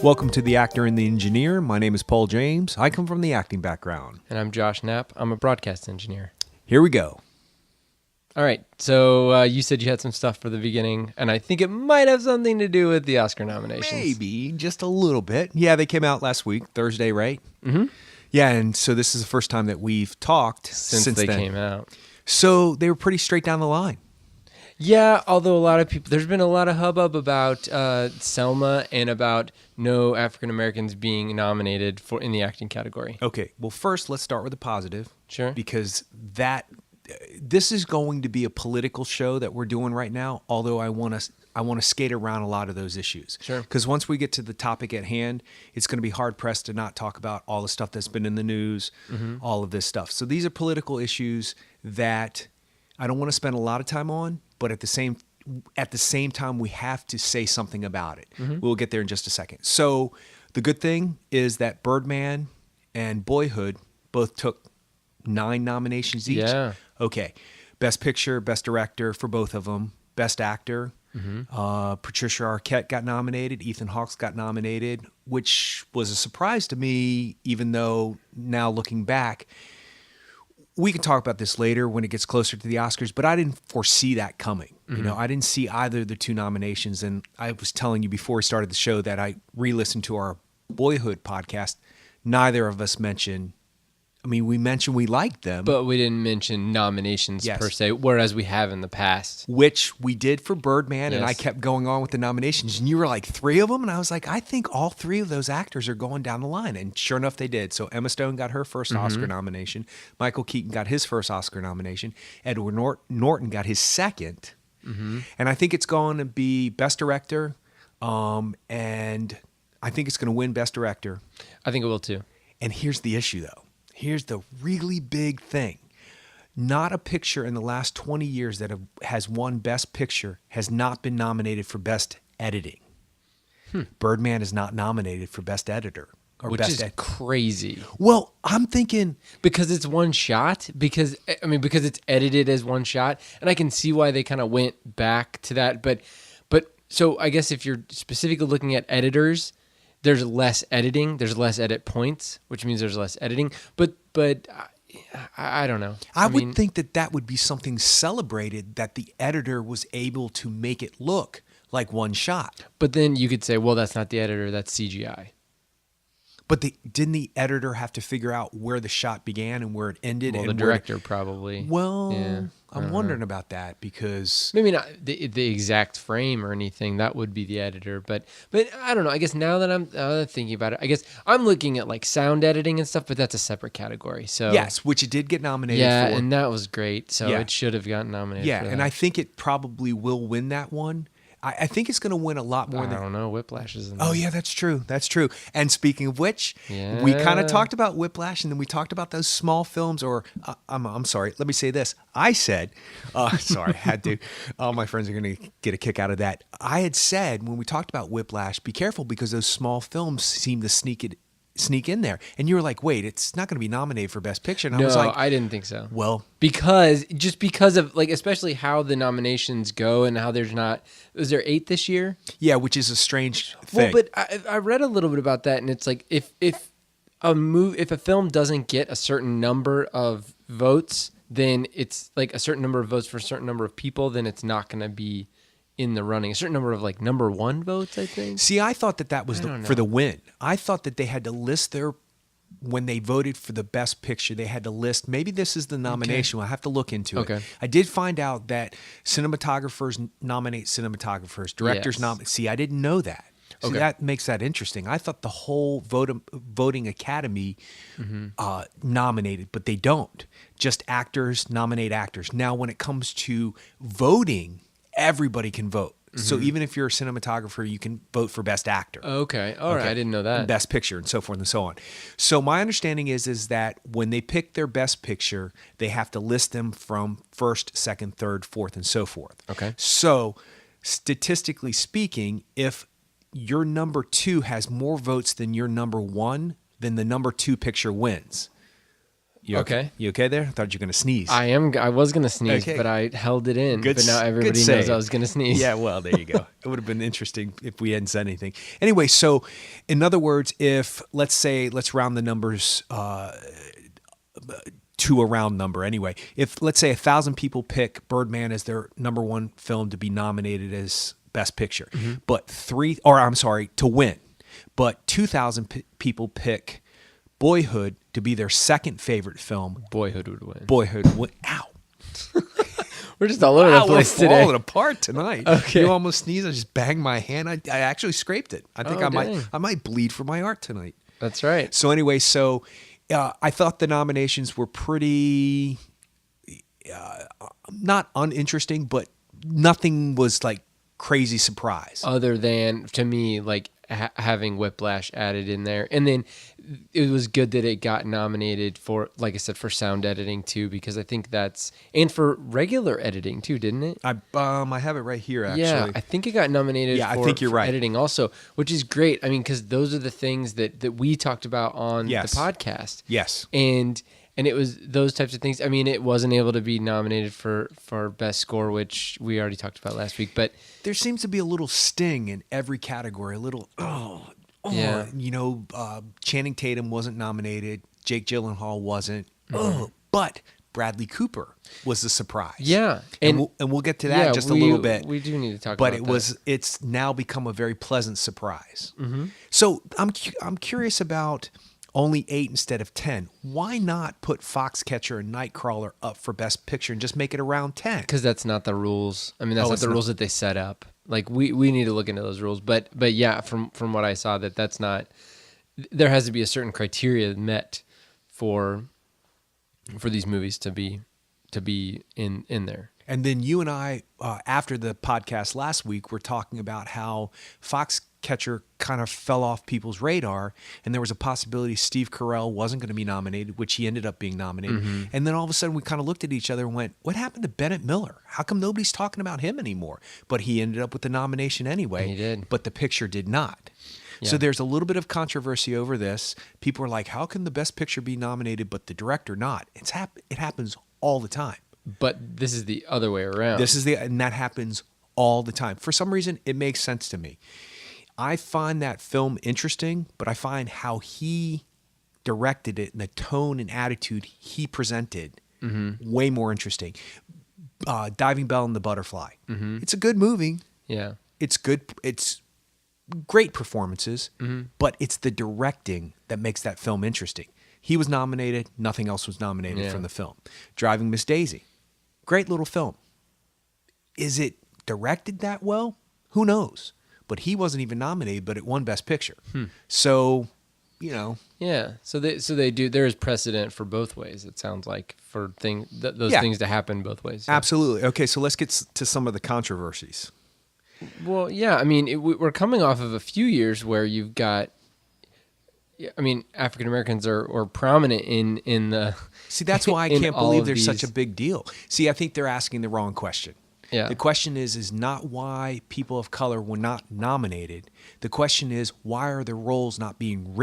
Welcome to The Actor and the Engineer. My name is Paul James. I come from the acting background. And I'm Josh Knapp. I'm a broadcast engineer. Here we go. All right. So you said you had some stuff for the beginning, and I think it might have something to do with the Oscar nominations. Maybe, just a little bit. Yeah, they came out last week, Thursday, right? Mm-hmm. Yeah, and so this is the first time that we've talked since they then. came out. So they were pretty straight down the line. Yeah, although a lot of people, there's been a lot of hubbub about Selma and about no African Americans being nominated in the acting category. Okay, well, first, let's start with the positive. Sure. Because this is going to be a political show that we're doing right now, although I want to skate around a lot of those issues. Sure. Because once we get to the topic at hand, it's going to be hard-pressed to not talk about all the stuff that's been in the news, all of this stuff. So these are political issues that I don't want to spend a lot of time on, but at the same time, we have to say something about it. We'll get there in just a second. So the good thing is that Birdman and Boyhood both took 9 nominations each. Yeah. Okay. Best Picture, Best Director for both of them. Best Actor. Patricia Arquette got nominated. Ethan Hawke got nominated, which was a surprise to me, even though now looking back, we can talk about this later when it gets closer to the Oscars, but I didn't foresee that coming. You know, I didn't see either of the 2 nominations. And I was telling you before we started the show that I re-listened to our Boyhood podcast. Neither of us mentioned, we mentioned we liked them. But we didn't mention nominations per se, whereas we have in the past. Which we did for Birdman, and I Yes. kept going on with the nominations. And you were like 3 of them, and I was like, I think all 3 of those actors are going down the line. And sure enough, they did. So Emma Stone got her first Oscar nomination. Michael Keaton got his first Oscar nomination. Edward Norton got his second. And I think it's going to be Best Director, and I think it's going to win Best Director. I think it will too. And here's the issue, though. Here's the really big thing. Not a picture in the last 20 years that has won Best Picture has not been nominated for Best Editing. Birdman is not nominated for Best Editor. Which is crazy. Well, I'm thinking... Because it's one shot, because it's edited as one shot, and I can see why they kind of went back to that. But so I guess if you're specifically looking at editors, there's less editing, there's less edit points, which means there's less editing. But I don't know. I would think that would be something celebrated, that the editor was able to make it look like one shot. But then you could say, well, that's not the editor, that's CGI. But didn't the editor have to figure out where the shot began and where it ended? Well, and the director probably. Well, Yeah, I'm wondering about that because... Maybe not the exact frame or anything. That would be the editor. But I don't know. I guess now that I'm thinking about it, I guess I'm looking at like sound editing and stuff, but that's a separate category. So Yes, which it did get nominated for. Yeah, and that was great. So Yeah. it should have gotten nominated Yeah, for that. and I think it probably will win that one. I think it's going to win a lot more I than... don't know. Whiplash is in Oh, there. yeah, that's true. That's true. And speaking of which, we kind of Yeah. talked about Whiplash, and then we talked about those small films, or I'm sorry, let me say this. I said, sorry, I had to. All my friends are going to get a kick out of that. I had said when we talked about Whiplash, be careful because those small films seem to sneak in there. And you were like, wait, it's not going to be nominated for Best Picture. And I was like, I didn't think so. well... Because of like, especially how the nominations go and how there's not, is there 8 this year? Yeah, which is a strange thing. Well, but I read a little bit about that, and it's like if a film doesn't get a certain number of votes, then it's like a certain number of votes for a certain number of people, then it's not going to be in the running. A certain number of like number 1 votes, I think. See, I thought that was don't for know. the win. I thought that they had to list when they voted for the Best Picture, they had to list, maybe this is the nomination. I'll have to look into it. Okay. I did find out that cinematographers nominate cinematographers, directors Yes. nominate. See, I didn't know that. So Okay. that makes that interesting. I thought the whole voting academy nominated, but they don't. Just actors nominate actors. Now, when it comes to voting, everybody can vote. So even if you're a cinematographer, you can vote for Best Actor. Okay. All right. I didn't know that. Best Picture and so forth and so on. So my understanding is that when they pick their Best Picture, they have to list them from first, second, third, fourth, and so forth. Okay. So statistically speaking, if your number 2 has more votes than your number 1, then the number 2 picture wins. You Okay. You okay there? I thought you were going to sneeze. I was gonna sneeze, Okay. but I held it in. Good but now s- good everybody knows save. I was gonna sneeze. Yeah, well, there you go. It would have been interesting if we hadn't said anything. Anyway, so in other words, if let's round the numbers to a round number anyway. If let's say 1,000 people pick Birdman as their number one film to be nominated as Best Picture, but to win, but 2,000 people pick Boyhood to be their second favorite film. Boyhood would win. Ow. We're just all over the Wow, we're place today. falling apart tonight. Okay. You almost sneezed. I just banged my hand. I actually scraped it. I think Oh, I dang. might bleed for my art tonight. That's right. So anyway, I thought the nominations were pretty not uninteresting, but nothing was like crazy surprise. Other than to me, like having Whiplash added in there, and then it was good that it got nominated for, like I said, for sound editing too, because I think and for regular editing too, didn't it? I have it right here actually. Yeah, I think it got nominated. Yeah, I for, think you're for right. Editing also, which is great. I mean, because those are the things that we talked about on Yes. the podcast. Yes. And it was those types of things. I mean, it wasn't able to be nominated for best score, which we already talked about last week. But There seems to be a little sting in every category. A little Yeah. Channing Tatum wasn't nominated. Jake Gyllenhaal wasn't. Mm-hmm. But Bradley Cooper was the surprise. yeah, and we'll get to that in just a little bit. We do need to talk But about it's now become a very pleasant surprise. Mm-hmm. So I'm curious about only 8 instead of 10. Why not put Foxcatcher and Nightcrawler up for Best Picture and just make it around 10? because that's not the rules. I mean, that's not it's the not. rules that they set up. Like we need to look into those rules. But yeah, from what I saw, that's not. There has to be a certain criteria met for these movies to be in there. And then you and I, after the podcast last week, were talking about how Foxcatcher kind of fell off people's radar, and there was a possibility Steve Carell wasn't going to be nominated, which he ended up being nominated. Mm-hmm. And then all of a sudden, we kind of looked at each other and went, "What happened to Bennett Miller? How come nobody's talking about him anymore?" But he ended up with the nomination anyway. He did. But the picture did not. So Yeah. there's a little bit of controversy over this. People are like, "How can the Best Picture be nominated but the director not?" It happens all the time. But this is the other way around. And that happens all the time. For some reason, it makes sense to me. I find that film interesting, but I find how he directed it and the tone and attitude he presented way more interesting. Diving Bell and the Butterfly. It's a good movie. yeah. It's good. It's great performances, but it's the directing that makes that film interesting. He was nominated. Nothing else was nominated Yeah. from the film. Driving Miss Daisy. Great little film. Is it directed that well? Who knows? But he wasn't even nominated, but it won Best Picture. So, Yeah, so they do. There is precedent for both ways. It sounds like for those Yeah. things to happen both ways. Yeah. absolutely. Okay, so let's get to some of the controversies. Well, yeah. I mean, we're coming off of a few years where you've got. I mean, African Americans are prominent in the. See, that's why I in can't all believe of there's such a these- big deal. See, I think they're asking the wrong question. Yeah. The question is not why people of color were not nominated. The question is, why are the roles not being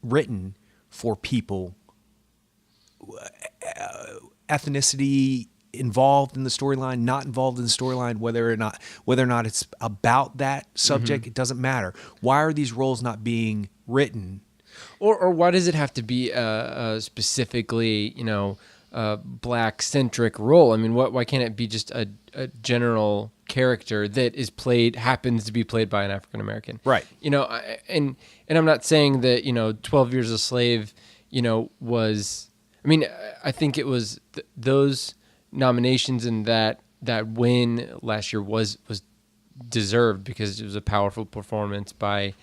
written for people ethnicity involved in the storyline, not involved in the storyline, whether or not it's about that subject, it doesn't matter. Why are these roles not being written? Or why does it have to be specifically, black centric role? I mean, why can't it be just a general character that happens to be played by an African American? Right. And I'm not saying that 12 Years a Slave, was. I mean, I think it was those nominations and that win last year was deserved because it was a powerful performance by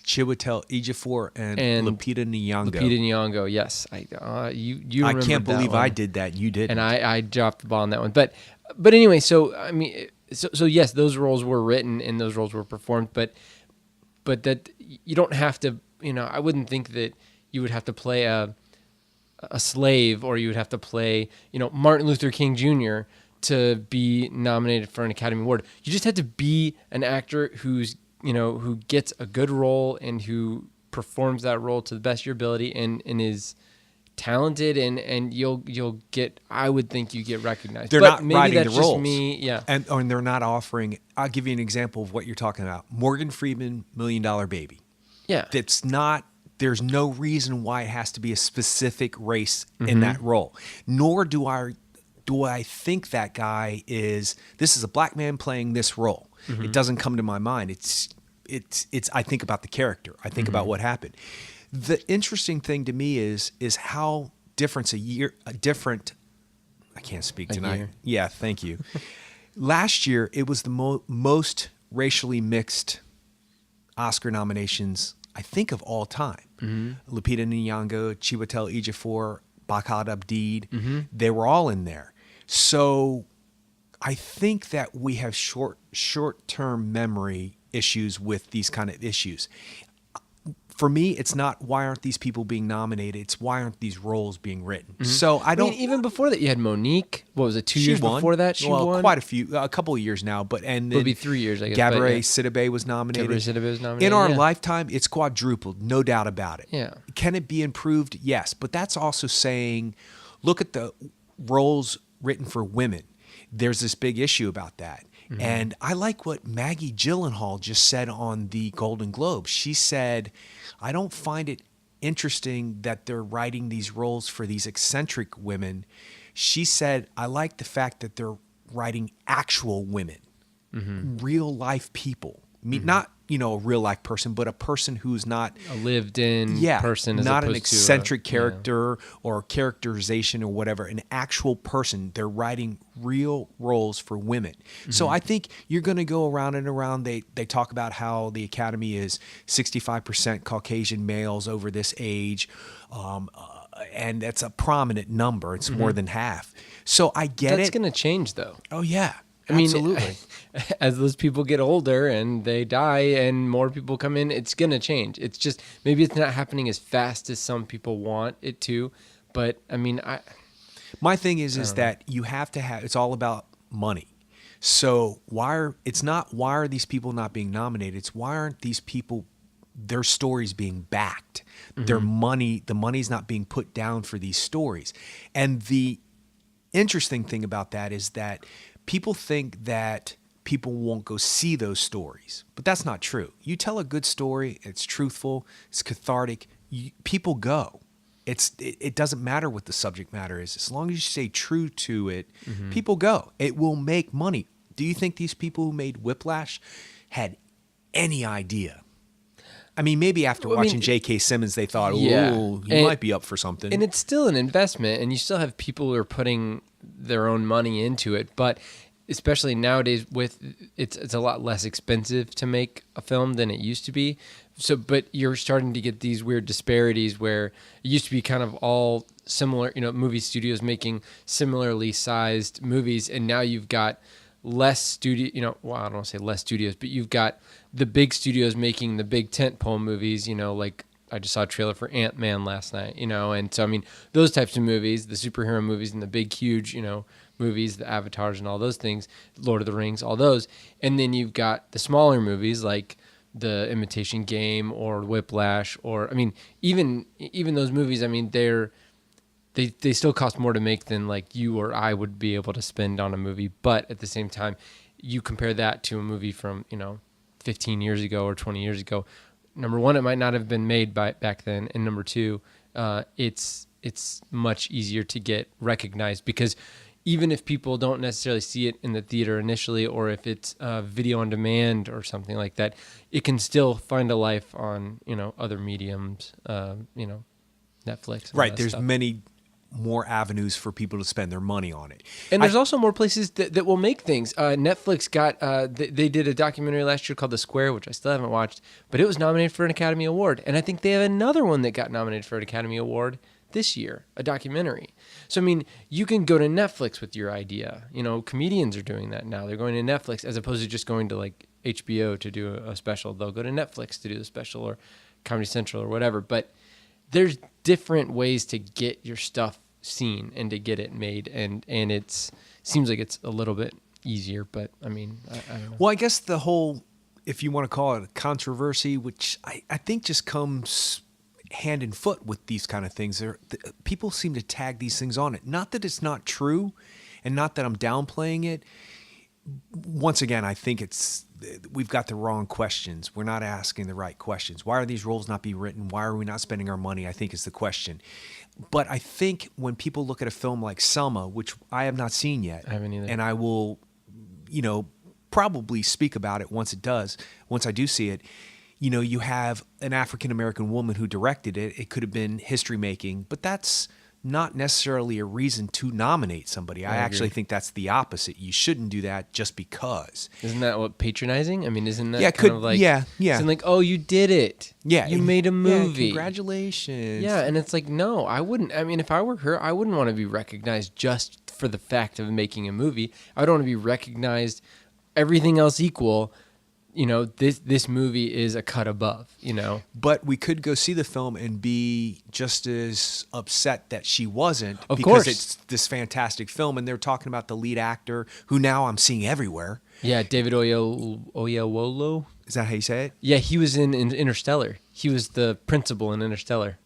Chiwetel Ejiofor and Lupita Nyong'o. Lupita Nyong'o. Yes, you. I remembered can't that believe one. I did that. You didn't. And I dropped the ball on that one. But anyway, so I mean, so yes, those roles were written and those roles were performed, but that you don't have to. I wouldn't think that you would have to play a slave or you would have to play Martin Luther King Jr. to be nominated for an Academy Award. You just had to be an actor who gets a good role and who performs that role to the best of your ability and is talented and you'll get, I would think you get recognized. They're but not maybe writing that's the just roles. me. Yeah. And they're not offering. I'll give you an example of what you're talking about. Morgan Freeman, $1 Million Baby. Yeah. That's not. There's no reason why it has to be a specific race in that role. Nor do I think that guy is. This is a black man playing this role. It doesn't come to my mind. It's. I think about the character. I think about what happened. The interesting thing to me is how different a different. I can't speak tonight. year. Yeah, thank you. Last year, it was the most racially mixed Oscar nominations, I think, of all time. Lupita Nyong'o, Chiwetel Ejiofor, Bakad Abdid, they were all in there. So I think that we have short-term memory issues with these kind of issues. For me, it's not why aren't these people being nominated? It's why aren't these roles being written? So I don't. mean, even before that, you had Monique. What was it? 2 years won. before that, she well, won. quite a couple of years now, but and It'll then be 3 years, I guess. but Gabourey yeah. Sidibe was nominated. Gabourey Sidibe was nominated, In our yeah. lifetime, it's quadrupled, no doubt about it. Yeah. Can it be improved? Yes, but that's also saying, look at the roles written for women. There's this big issue about that. And I like what Maggie Gyllenhaal just said on the Golden Globe. She said, I don't find it interesting that they're writing these roles for these eccentric women. She said, I like the fact that they're writing actual women, real life people. I mean, not, a real life person, but a person who's not A lived-in person, as not an opposed to eccentric character or characterization or whatever, an actual person. They're writing real roles for women. So I think you're going to go around and around. They talk about how the Academy is 65% Caucasian males over this age, and that's a prominent number. It's more than half. So I get That's it. going to change, though. Oh yeah, I mean, absolutely. as those people get older and they die and more people come in, it's going to change. It's just, maybe it's not happening as fast as some people want it to. But I mean, My thing is that you have to have. It's all about money. So why are these people not being nominated? It's why aren't these people, their stories being backed? The money's not being put down for these stories. And the interesting thing about that is that people think that people won't go see those stories, but that's not true. You tell a good story, it's truthful, it's cathartic, people go. It doesn't matter what the subject matter is. As long as you stay true to it, people go. It will make money. Do you think these people who made Whiplash had any idea? I mean, maybe after watching J.K. Simmons, they thought, Yeah. "Ooh, he might be up for something." and it's still an investment, and you still have people who are putting their own money into it. But especially nowadays, with it's a lot less expensive to make a film than it used to be. So, but you're starting to get these weird disparities where it used to be kind of all similar, movie studios making similarly sized movies, and now you've got less studio, well, I don't want to say less studios, but you've got the big studios making the big tentpole movies, like I just saw a trailer for Ant-Man last night, and so, I mean, those types of movies, the superhero movies and the big, huge, movies, the Avatars and all those things, Lord of the Rings, all those. And then you've got the smaller movies like The Imitation Game or Whiplash, or, I mean, even those movies, I mean, they still cost more to make than like you or I would be able to spend on a movie. But at the same time, you compare that to a movie from, 15 years ago or 20 years ago. Number one, it might not have been made back then. And number two, it's much easier to get recognized, because even if people don't necessarily see it in the theater initially, or if it's video on demand or something like that, it can still find a life on, other mediums, Netflix. And all right. that There's stuff. many more avenues for people to spend their money on it. And there's also more places that will make things. Netflix got, they did a documentary last year called The Square, which I still haven't watched, but it was nominated for an Academy Award. And I think they have another one that got nominated for an Academy Award this year, a documentary. So, I mean, you can go to Netflix with your idea. Comedians are doing that now. They're going to Netflix as opposed to just going to like HBO to do a special. They'll go to Netflix to do the special, or Comedy Central or whatever. But there's different ways to get your stuff seen and to get it made. And it seems like it's a little bit easier, but I mean, I don't know. Well, I guess the whole, if you want to call it a controversy, which I think just comes hand in foot with these kind of things. People seem to tag these things on it. Not that it's not true, and not that I'm downplaying it. Once again, I think we've got the wrong questions. We're not asking the right questions. Why are these roles not being written? Why are we not spending our money? I think is the question. But I think when people look at a film like Selma, which I have not seen yet, I haven't either, and I will, probably speak about it once I do see it. You have an African American woman who directed it. It could have been history making, but that's not necessarily a reason to nominate somebody. I actually think that's the opposite. You shouldn't do that just because. Isn't that what patronizing? I mean, isn't that yeah. Isn't like, oh, you did it. Yeah. You made a movie. Yeah, congratulations. Yeah, and it's like, no, I wouldn't. I mean, if I were her, I wouldn't want to be recognized just for the fact of making a movie. I would want to be recognized, everything else equal. This movie is a cut above, But we could go see the film and be just as upset that she wasn't. Of because course. it's this fantastic film, and they're talking about the lead actor, who now I'm seeing everywhere. Yeah, David Oyelowo. Is that how you say it? Yeah, he was in Interstellar. He was the principal in Interstellar.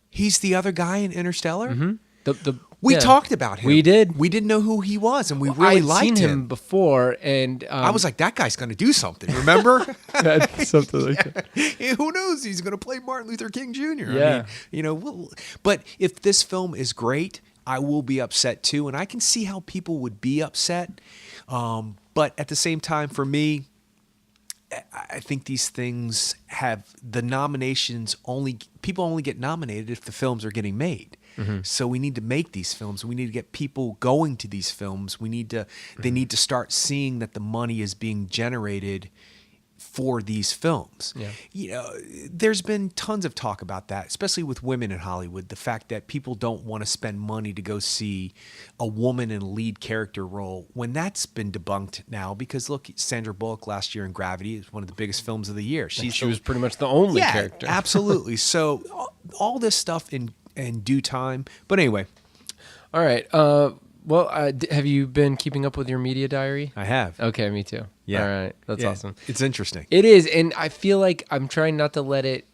He's the other guy in Interstellar? Mm-hmm. We talked about him. We did. We didn't know who he was, and we really liked I'd seen him. him before, and I was like, that guy's going to do something, remember? something like that. Yeah, who knows? He's going to play Martin Luther King Jr. Yeah. I mean, but if this film is great, I will be upset too, and I can see how people would be upset. But at the same time, for me, I think these things have the nominations people only get nominated if the films are getting made. Mm-hmm. So we need to make these films. We need to get people going to these films. They need to start seeing that the money is being generated for these films. Yeah. There's been tons of talk about that, especially with women in Hollywood. The fact that people don't want to spend money to go see a woman in a lead character role, when that's been debunked now. Because look, Sandra Bullock last year in Gravity is one of the biggest films of the year. She was pretty much the only character. Absolutely. So all this stuff in due time. But anyway. All right. Have you been keeping up with your media diary? I have. Okay, me too. Yeah. All right. That's awesome. It's interesting. It is, and I feel like I'm trying not to let it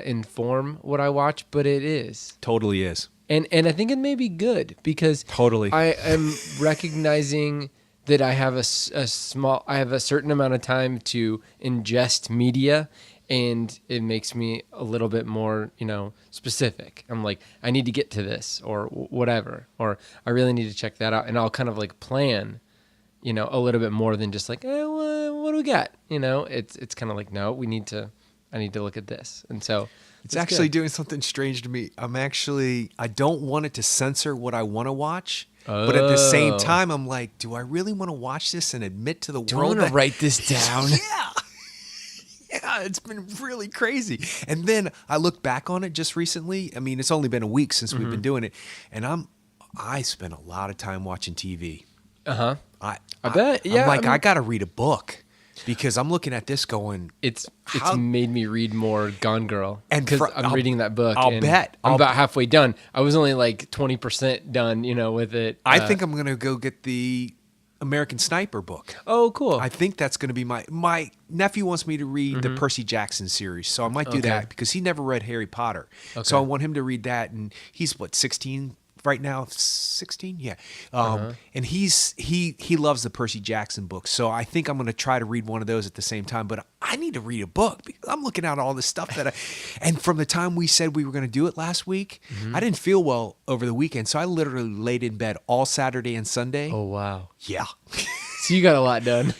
inform what I watch, but it is. Totally is. And I think it may be good because totally I am recognizing that I have a certain amount of time to ingest media, and it makes me a little bit more, specific. I'm like, I need to get to this or whatever, or I really need to check that out. And I'll kind of like plan, a little bit more than just like, what do we got? It's kind of like, no, I need to look at this. And so it's actually doing something strange to me. I don't want it to censor what I want to watch. But at the same time, I'm like, do I really want to watch this and admit to the world? Do I want to write this down? Yeah. Yeah, it's been really crazy. And then I look back on it just recently. I mean, it's only been a week since we've been doing it. And I spent a lot of time watching TV. Uh-huh. I bet. Yeah. I'm like, I got to read a book because I'm looking at this going. It's made me read more Gone Girl. And because I'm reading that book. I'll bet. I'm about halfway done. I was only like 20% done, with it. I think I'm going to go get the American Sniper book. Oh, cool. I think that's going to be my nephew wants me to read the Percy Jackson series, so I might do that because he never read Harry Potter. Okay. So I want him to read that, and he's 16 right now, 16, yeah. And he loves the Percy Jackson books, so I think I'm going to try to read one of those at the same time. But I need to read a book because I'm looking at all this stuff and from the time we said we were going to do it last week, I didn't feel well over the weekend, so I literally laid in bed all Saturday and Sunday. Oh wow, yeah. So you got a lot done.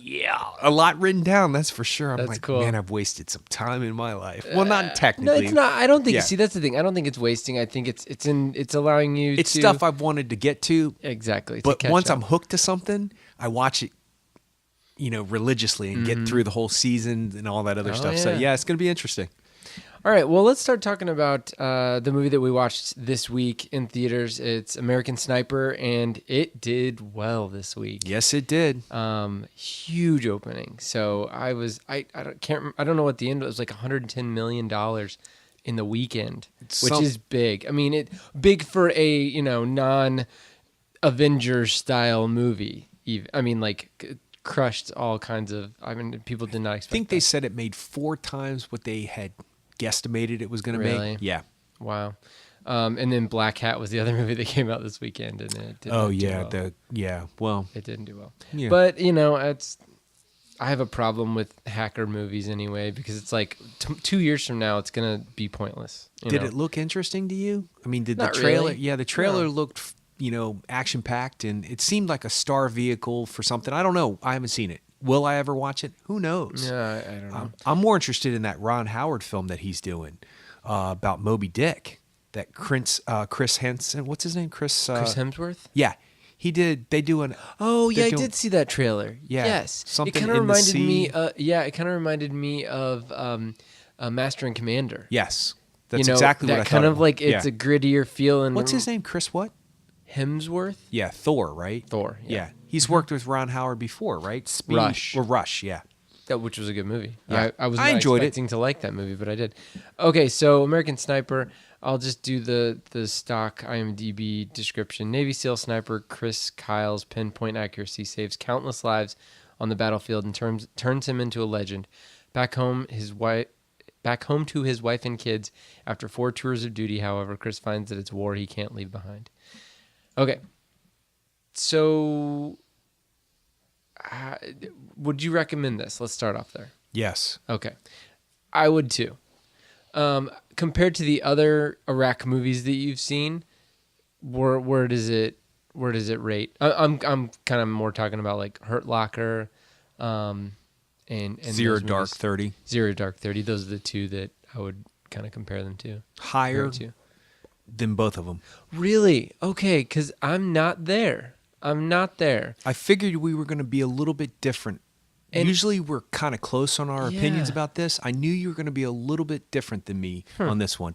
Yeah, a lot written down. That's for sure. I'm like, cool. Man, I've wasted some time in my life. Well, not technically. No, it's not. I don't think. Yeah. See, that's the thing. I don't think it's wasting. I think it's allowing you. It's to, stuff I've wanted to get to. Exactly. But once I'm hooked to something, I watch it, religiously and get through the whole season and all that other stuff. Yeah. So yeah, it's gonna be interesting. All right, well, let's start talking about the movie that we watched this week in theaters. It's American Sniper, and it did well this week. Yes, it did. Huge opening. So I don't know what the end was. It was like $110 million in the weekend, which is big. I mean, big for a non-Avengers style movie. I mean, like crushed all kinds of. I mean, people did not expect. I think they said it made 4 times what they had guesstimated it was going to Really? make. Yeah. Wow. And then Black Hat was the other movie that came out this weekend, and it didn't Oh do yeah, well. Well, It didn't do well. Yeah. But I have a problem with hacker movies anyway, because it's like 2 years from now it's gonna be pointless. did it look interesting to you? I mean, did Not the trailer? really. Yeah, the trailer No. looked, action packed, and it seemed like a star vehicle for something. I don't know. I haven't seen it. Will I ever watch it? Who knows? Yeah, I don't know. I'm more interested in that Ron Howard film that he's doing about Moby Dick. That Chris Henson, what's his name? Chris Hemsworth? Yeah, he did. They do an. Oh yeah, they're I doing- did see that trailer. Yeah, Yes, something it kind of in the reminded sea. me. It kind of reminded me of Master and Commander. Yes, that's you know, exactly that what I kind thought. of like it's Yeah. a grittier feel. And What's his name? Chris what? Hemsworth. Yeah, Thor, right? Thor. Yeah, he's worked with Ron Howard before, right? Speed Rush. or Rush, yeah. Which was a good movie. Yeah. I was I not enjoyed it. expecting to like that movie, but I did. Okay, so American Sniper. I'll just do the stock IMDb description. Navy SEAL sniper Chris Kyle's pinpoint accuracy saves countless lives on the battlefield and turns him into a legend. Back home to his wife and kids after 4 tours of duty, however, Chris finds that it's war he can't leave behind. Okay. So would you recommend this? Let's start off there. Yes. Okay. I would too. Compared to the other Iraq movies that you've seen, where does it rate? I'm kind of more talking about like Hurt Locker, and Zero those Dark movies. 30. Zero Dark 30. Those are the two that I would kind of compare them to. Higher To. than both of them. Really? Okay, because I'm not there. I figured we were going to be a little bit different. And- Usually we're kind of close on our opinions Yeah. about this. I knew you were going to be a little bit different than me on this one.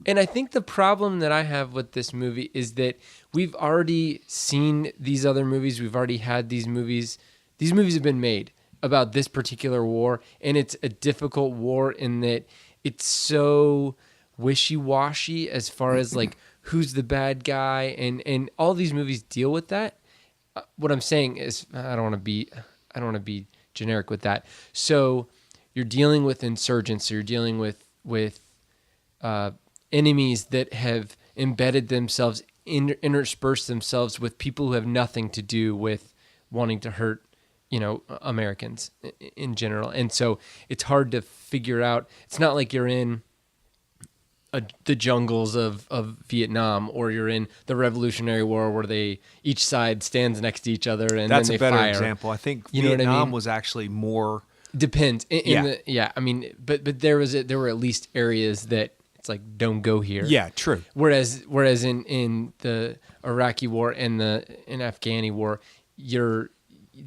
And I think the problem that I have with this movie is that we've already seen these other movies. We've already had these movies. These movies have been made about this particular war, and it's a difficult war in that it's so wishy-washy as far as like who's the bad guy, and all these movies deal with that. What I'm saying is I don't want to be generic with that. So you're dealing with insurgents. So you're dealing with enemies that have embedded themselves, interspersed themselves with people who have nothing to do with wanting to hurt, Americans in general. And so it's hard to figure out. It's not like you're in the jungles of Vietnam, or you're in the Revolutionary War where each side stands next to each other and That's then a they better fire. example. I think You know what I Vietnam mean? was actually more. Depends. Yeah. I mean, but there were at least areas that it's like don't go here. Yeah, true. Whereas in the Iraqi war and the Afghani war,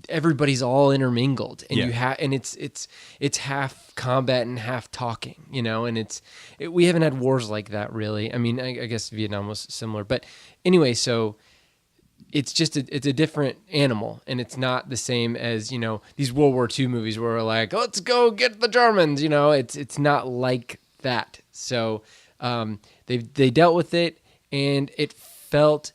everybody's all intermingled, and Yeah. it's half combat and half talking, and we haven't had wars like that really. I mean, I guess Vietnam was similar, but anyway, so it's just it's a different animal, and it's not the same as these World War II movies where we're like, let's go get the Germans. It's not like that. So they dealt with it, and it felt,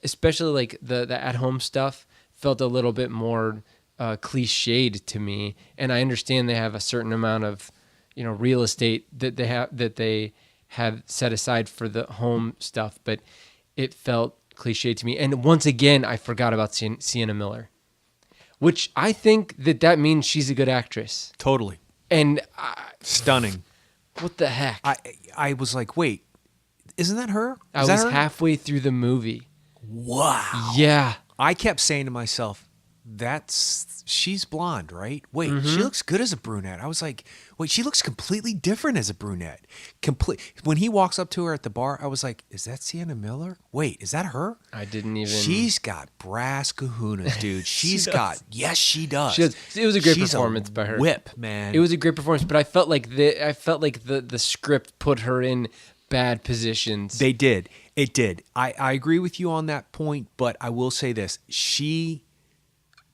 especially like the at home stuff, felt a little bit more cliched to me. And I understand they have a certain amount of real estate that they have set aside for the home stuff, but it felt cliche to me. And once again, I forgot about Sienna Miller, which I think that means she's a good actress. Totally. And Stunning. what the heck? I was like, wait, isn't that her? I Is that was her? halfway through the movie. Wow. Yeah. I kept saying to myself, she's blonde, right? Wait, Mm-hmm. she looks good as a brunette. I was like, wait, she looks completely different as a brunette. When he walks up to her at the bar, I was like, is that Sienna Miller? Wait, is that her? I didn't even. She's got brass kahunas, dude. She's does. got, yes, she does. She does. It was a great She's performance by her. Whip, man. It was a great performance, but I felt like the script put her in bad positions. They did. It did. I agree with you on that point, but I will say this. She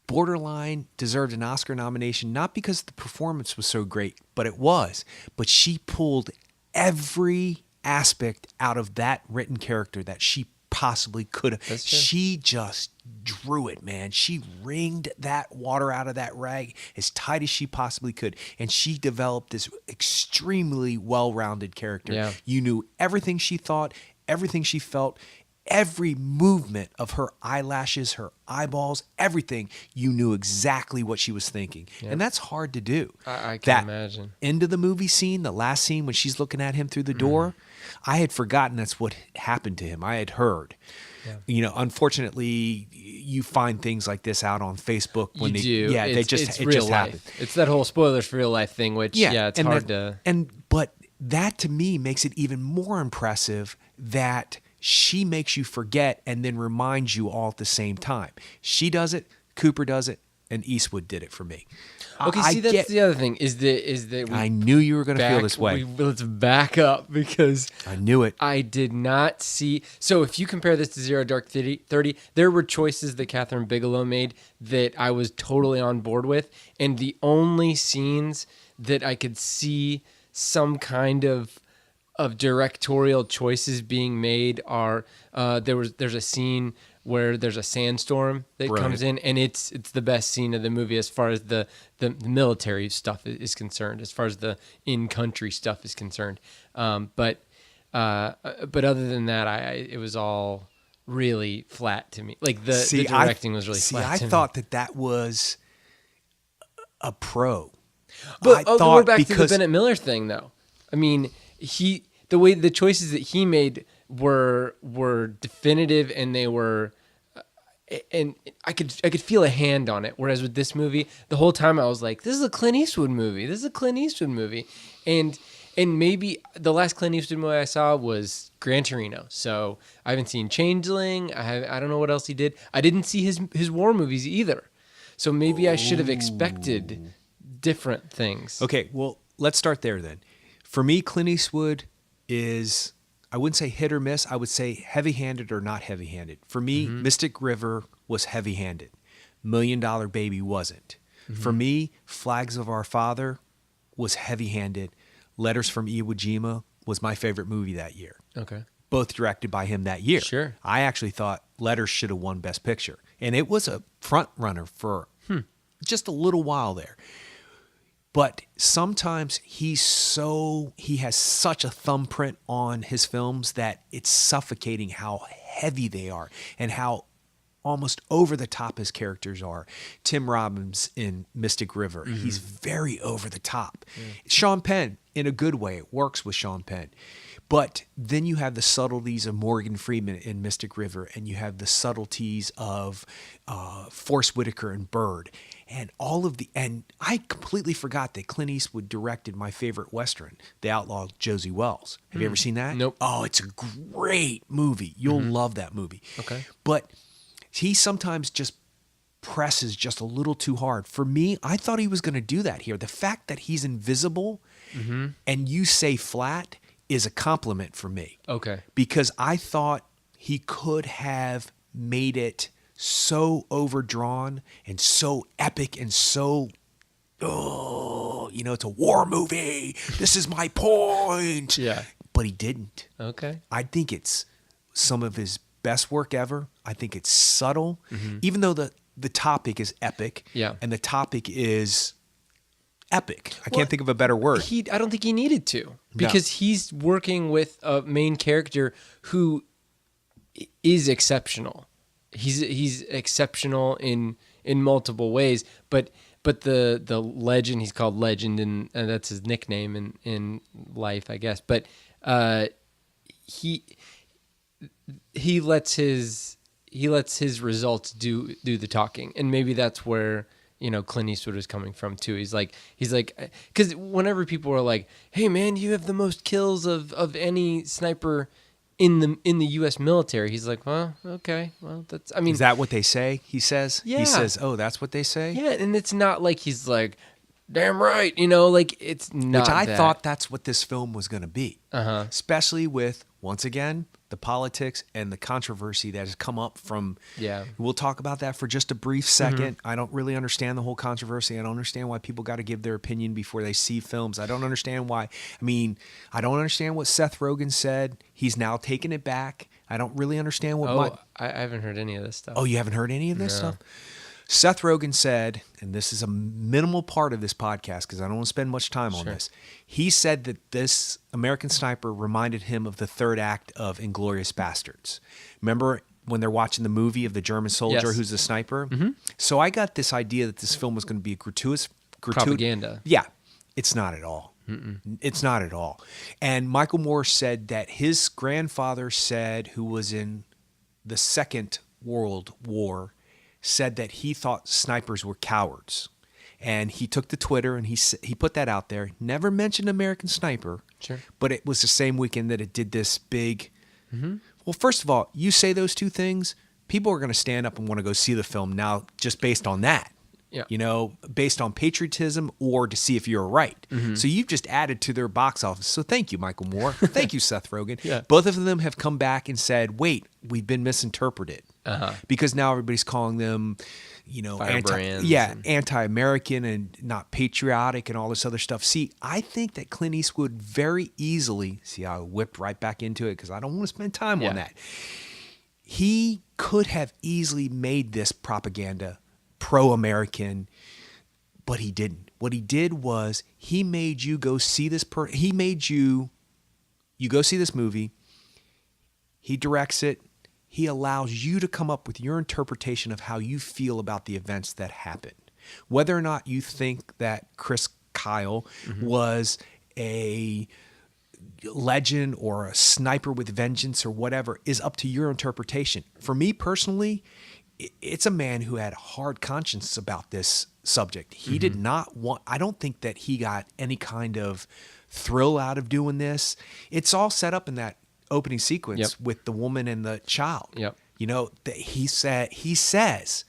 borderline deserved an Oscar nomination, not because the performance was so great, but it was. But she pulled every aspect out of that written character that she possibly could have. That's true. She just drew it, man. She wringed that water out of that rag as tight as she possibly could. And she developed this extremely well-rounded character. Yeah. You knew everything she thought, everything she felt, every movement of her eyelashes, her eyeballs, everything. You knew exactly what she was thinking. And that's hard to do. I can That imagine. end of the movie scene, the last scene when she's looking at him through the door, I had forgotten that's what happened to him. I had heard. Yeah. You know, unfortunately, you find things like this out on Facebook when You they do. yeah, it's, they just it's it real just life. happened. It's that whole spoilers for real life thing, which it's and hard that- to. but that to me makes it even more impressive that she makes you forget and then reminds you all at the same time. She does it, Cooper does it, and Eastwood did it for me. Okay, I see, that's get- the other thing is that we I knew you were going to feel this way. Let's back up because I knew it. I did not see. So if you compare this to Zero Dark 30, there were choices that Catherine Bigelow made that I was totally on board with, and the only scenes that I could see some kind of directorial choices being made are there's a scene where there's a sandstorm that Brilliant. comes in, and it's the best scene of the movie as far as the military stuff is concerned, as far as the in-country stuff is concerned. But other than that, it was all really flat to me. Like the directing was really flat. I to me. thought that was a pro. But I we're back to the because Bennett Miller thing, though. I mean, the choices that he made were definitive, and they were, and I could feel a hand on it. Whereas with this movie, the whole time I was like, "This is a Clint Eastwood movie. This is a Clint Eastwood movie," and maybe the last Clint Eastwood movie I saw was Gran Torino. So I haven't seen Changeling. I don't know what else he did. I didn't see his war movies either. So maybe I should have expected different things. Okay, well, let's start there then. For me, Clint Eastwood is, I wouldn't say hit or miss. I would say heavy-handed or not heavy-handed. For me, Mystic River was heavy-handed. $1 Million Baby wasn't. For me, Flags of Our Father was heavy-handed. Letters from Iwo Jima was my favorite movie that year. Okay. Both directed by him that year. Sure. I actually thought Letters should have won Best Picture. And it was a front runner for just a little while there. But sometimes he has such a thumbprint on his films that it's suffocating how heavy they are and how almost over the top his characters are. Tim Robbins in Mystic River, he's very over the top. Sean Penn, in a good way, it works with Sean Penn. But then you have the subtleties of Morgan Freeman in Mystic River, and you have the subtleties of Forrest Whitaker and Bird, and and I completely forgot that Clint Eastwood directed my favorite Western, The Outlaw Josie Wells. Have you ever seen that? Nope. Oh, it's a great movie. You'll love that movie. Okay. But he sometimes just presses just a little too hard. For me, I thought he was going to do that here. The fact that he's invisible and you say flat is a compliment for me. Okay. Because I thought he could have made it so overdrawn and so epic and so, it's a war movie. This is my point. Yeah. But he didn't. Okay. I think it's some of his best work ever. I think it's subtle, even though the topic is epic. Yeah. And the topic is epic. I can't think of a better word. I don't think he needed to, because he's working with a main character who is exceptional. He's exceptional in multiple ways, but the legend, he's called Legend, and that's his nickname in life, I guess. But he lets his results do the talking, and maybe that's where Clint Eastwood is coming from too. He's like, because whenever people are like, "Hey man, you have the most kills of any sniper in the U.S. military," he's like, "Well, okay, well that's." I mean, Is that what they say? He says. Yeah. He says, "Oh, that's what they say." yeah, and it's not like he's like, "Damn right," like it's not. Which I that. thought that's what this film was going to be. Uh-huh. Especially with, once again, the politics and the controversy that has come up from. Yeah. We'll talk about that for just a brief second. I don't really understand the whole controversy. I don't understand why people got to give their opinion before they see films. I don't understand why. I mean, I don't understand what Seth Rogen said. He's now taken it back. I don't really understand what I haven't heard any of this stuff. Oh, you haven't heard any of this No. stuff? Seth Rogen said, and this is a minimal part of this podcast because I don't want to spend much time on this. He said that this American Sniper reminded him of the third act of Inglourious Bastards. Remember when they're watching the movie of the German soldier Yes. who's the sniper? So I got this idea that this film was going to be a gratuitous Propaganda. Yeah, it's not at all. It's not at all. And Michael Moore said that his grandfather said, who was in the Second World War, said that he thought snipers were cowards. And he took to Twitter and he put that out there. Never mentioned American Sniper. Sure. But it was the same weekend that it did this big. Well, first of all, you say those two things, people are going to stand up and want to go see the film now just based on that. Yeah. You know, based on patriotism or to see if you're right. So you've just added to their box office. So thank you, Michael Moore. Thank you, Seth Rogen. Yeah. Both of them have come back and said, wait, we've been misinterpreted. Because now everybody's calling them, you know, Firebrands anti-American and not patriotic and all this other stuff. See, I think that Clint Eastwood very easily, see, I whipped right back into it because I don't want to spend time on that. He could have easily made this propaganda pro-American, but he didn't. What he did was he made you go see this. He made you go see this movie. He directs it. He allows you to come up with your interpretation of how you feel about the events that happened. Whether or not you think that Chris Kyle was a legend or a sniper with vengeance or whatever is up to your interpretation. For me personally, it's a man who had a hard conscience about this subject. He did not want, I don't think that he got any kind of thrill out of doing this. It's all set up in that opening sequence with the woman and the child. You know, he says,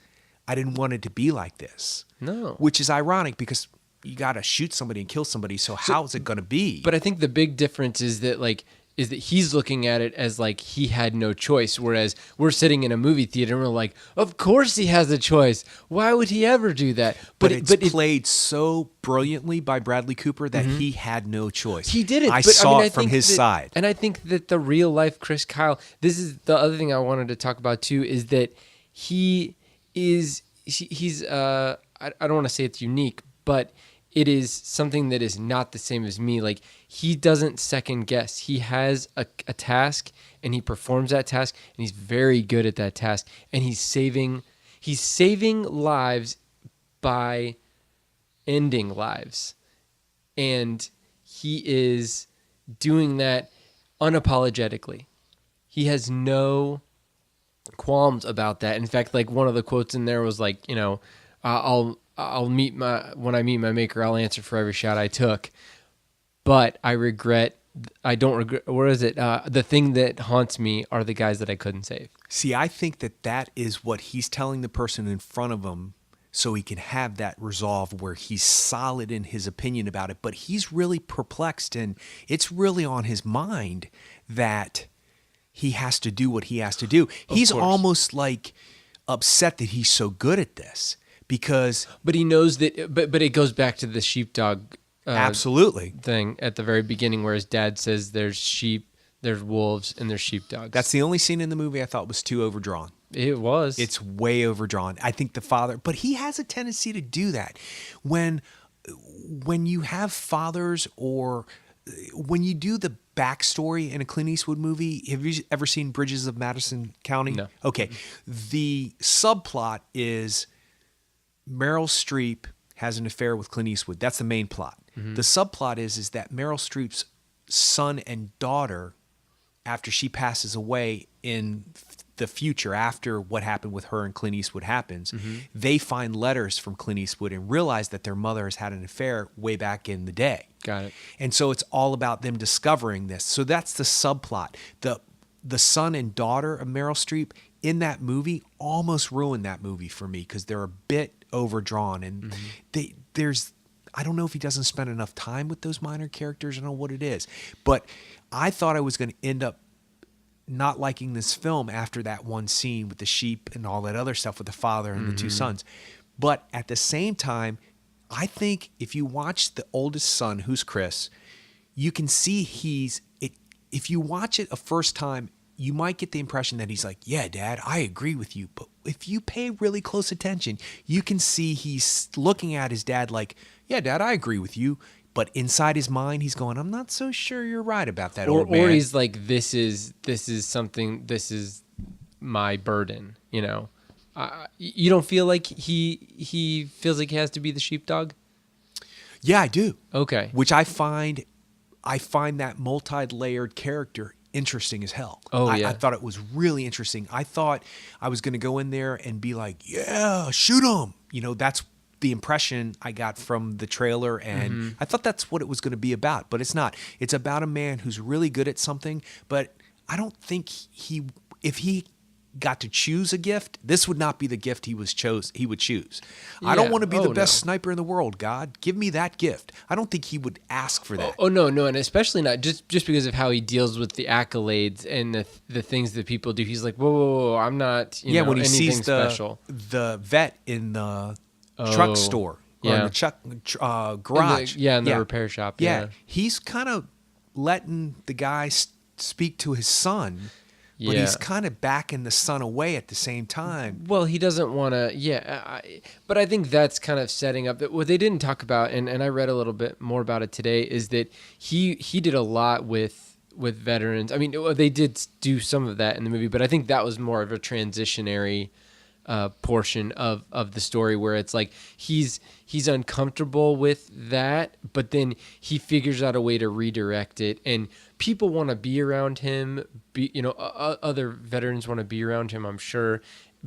I didn't want it to be like this. No. Which is ironic because you got to shoot somebody and kill somebody. So how is it going to be? But I think the big difference is that he's looking at it as like he had no choice, whereas we're sitting in a movie theater and we're like, of course he has a choice. Why would he ever do that? But it's played so brilliantly by Bradley Cooper that he had no choice. He did it. I saw it from his side. And I think that the real life Chris Kyle, this is the other thing I wanted to talk about too, is that he's I don't want to say it's unique, but it is something that is not the same as me. Like, he doesn't second guess. He has a task and he performs that task and he's very good at that task. And he's saving lives by ending lives. And he is doing that unapologetically. He has no qualms about that. In fact, like, one of the quotes in there was like, you know, when I meet my maker, I'll answer for every shot I took. But I don't regret, where is it? The thing that haunts me are the guys that I couldn't save. See, I think that is what he's telling the person in front of him so he can have that resolve where he's solid in his opinion about it. But he's really perplexed and it's really on his mind that he has to do what he has to do. He's almost like upset that he's so good at this. But he knows that, but it goes back to the sheepdog absolutely thing at the very beginning where his dad says there's sheep, there's wolves, and there's sheepdogs. That's the only scene in the movie I thought was too overdrawn. It was. It's way overdrawn. I think the father, but he has a tendency to do that. When you have fathers or when you do the backstory in a Clint Eastwood movie, have you ever seen Bridges of Madison County? No. Okay. The subplot is Meryl Streep has an affair with Clint Eastwood. That's the main plot. The subplot is that Meryl Streep's son and daughter, after she passes away in the future, after what happened with her and Clint Eastwood happens, they find letters from Clint Eastwood and realize that their mother has had an affair way back in the day. Got it. And so it's all about them discovering this. So that's the subplot. The son and daughter of Meryl Streep in that movie almost ruined that movie for me because they're a bit overdrawn and I don't know if he doesn't spend enough time with those minor characters. I don't know what it is, but I thought I was going to end up not liking this film after that one scene with the sheep and all that other stuff with the father and the two sons. But at the same time, I think if you watch the oldest son, who's Chris, you can see if you watch it a first time, you might get the impression that he's like, yeah, Dad, I agree with you. But if you pay really close attention, you can see he's looking at his dad like, yeah, Dad, I agree with you. But inside his mind, he's going, I'm not so sure you're right about that, old man. Or he's like, this is my burden, you know? You don't feel like he feels like he has to be the sheepdog? Yeah, I do. Okay. Which I find that multi-layered character interesting as hell. Oh, I yeah. thought it was really interesting. I thought I was going to go in there and be like, yeah, shoot him. You know, that's the impression I got from the trailer, and I thought that's what it was going to be about, but it's not. It's about a man who's really good at something, but I don't think if he got to choose a gift, this would not be the gift he would choose. I don't Yeah. want to be the Oh, best no. sniper in the world, God. Give me that gift. I don't think he would ask for that. Oh no, and especially not just because of how he deals with the accolades and the things that people do. He's like, whoa, I'm not, when he anything sees special. The vet in the truck store or in yeah. the truck garage. in the repair shop. Yeah. He's kind of letting the guy speak to his son, but he's kind of backing the son away at the same time. Well, he doesn't want to, but I think that's kind of setting up that what they didn't talk about, and I read a little bit more about it today, is that he did a lot with veterans. I mean, they did do some of that in the movie, but I think that was more of a transitionary portion of the story where it's like he's uncomfortable with that, but then he figures out a way to redirect it, and people want to be around him. Other veterans want to be around him, I'm sure,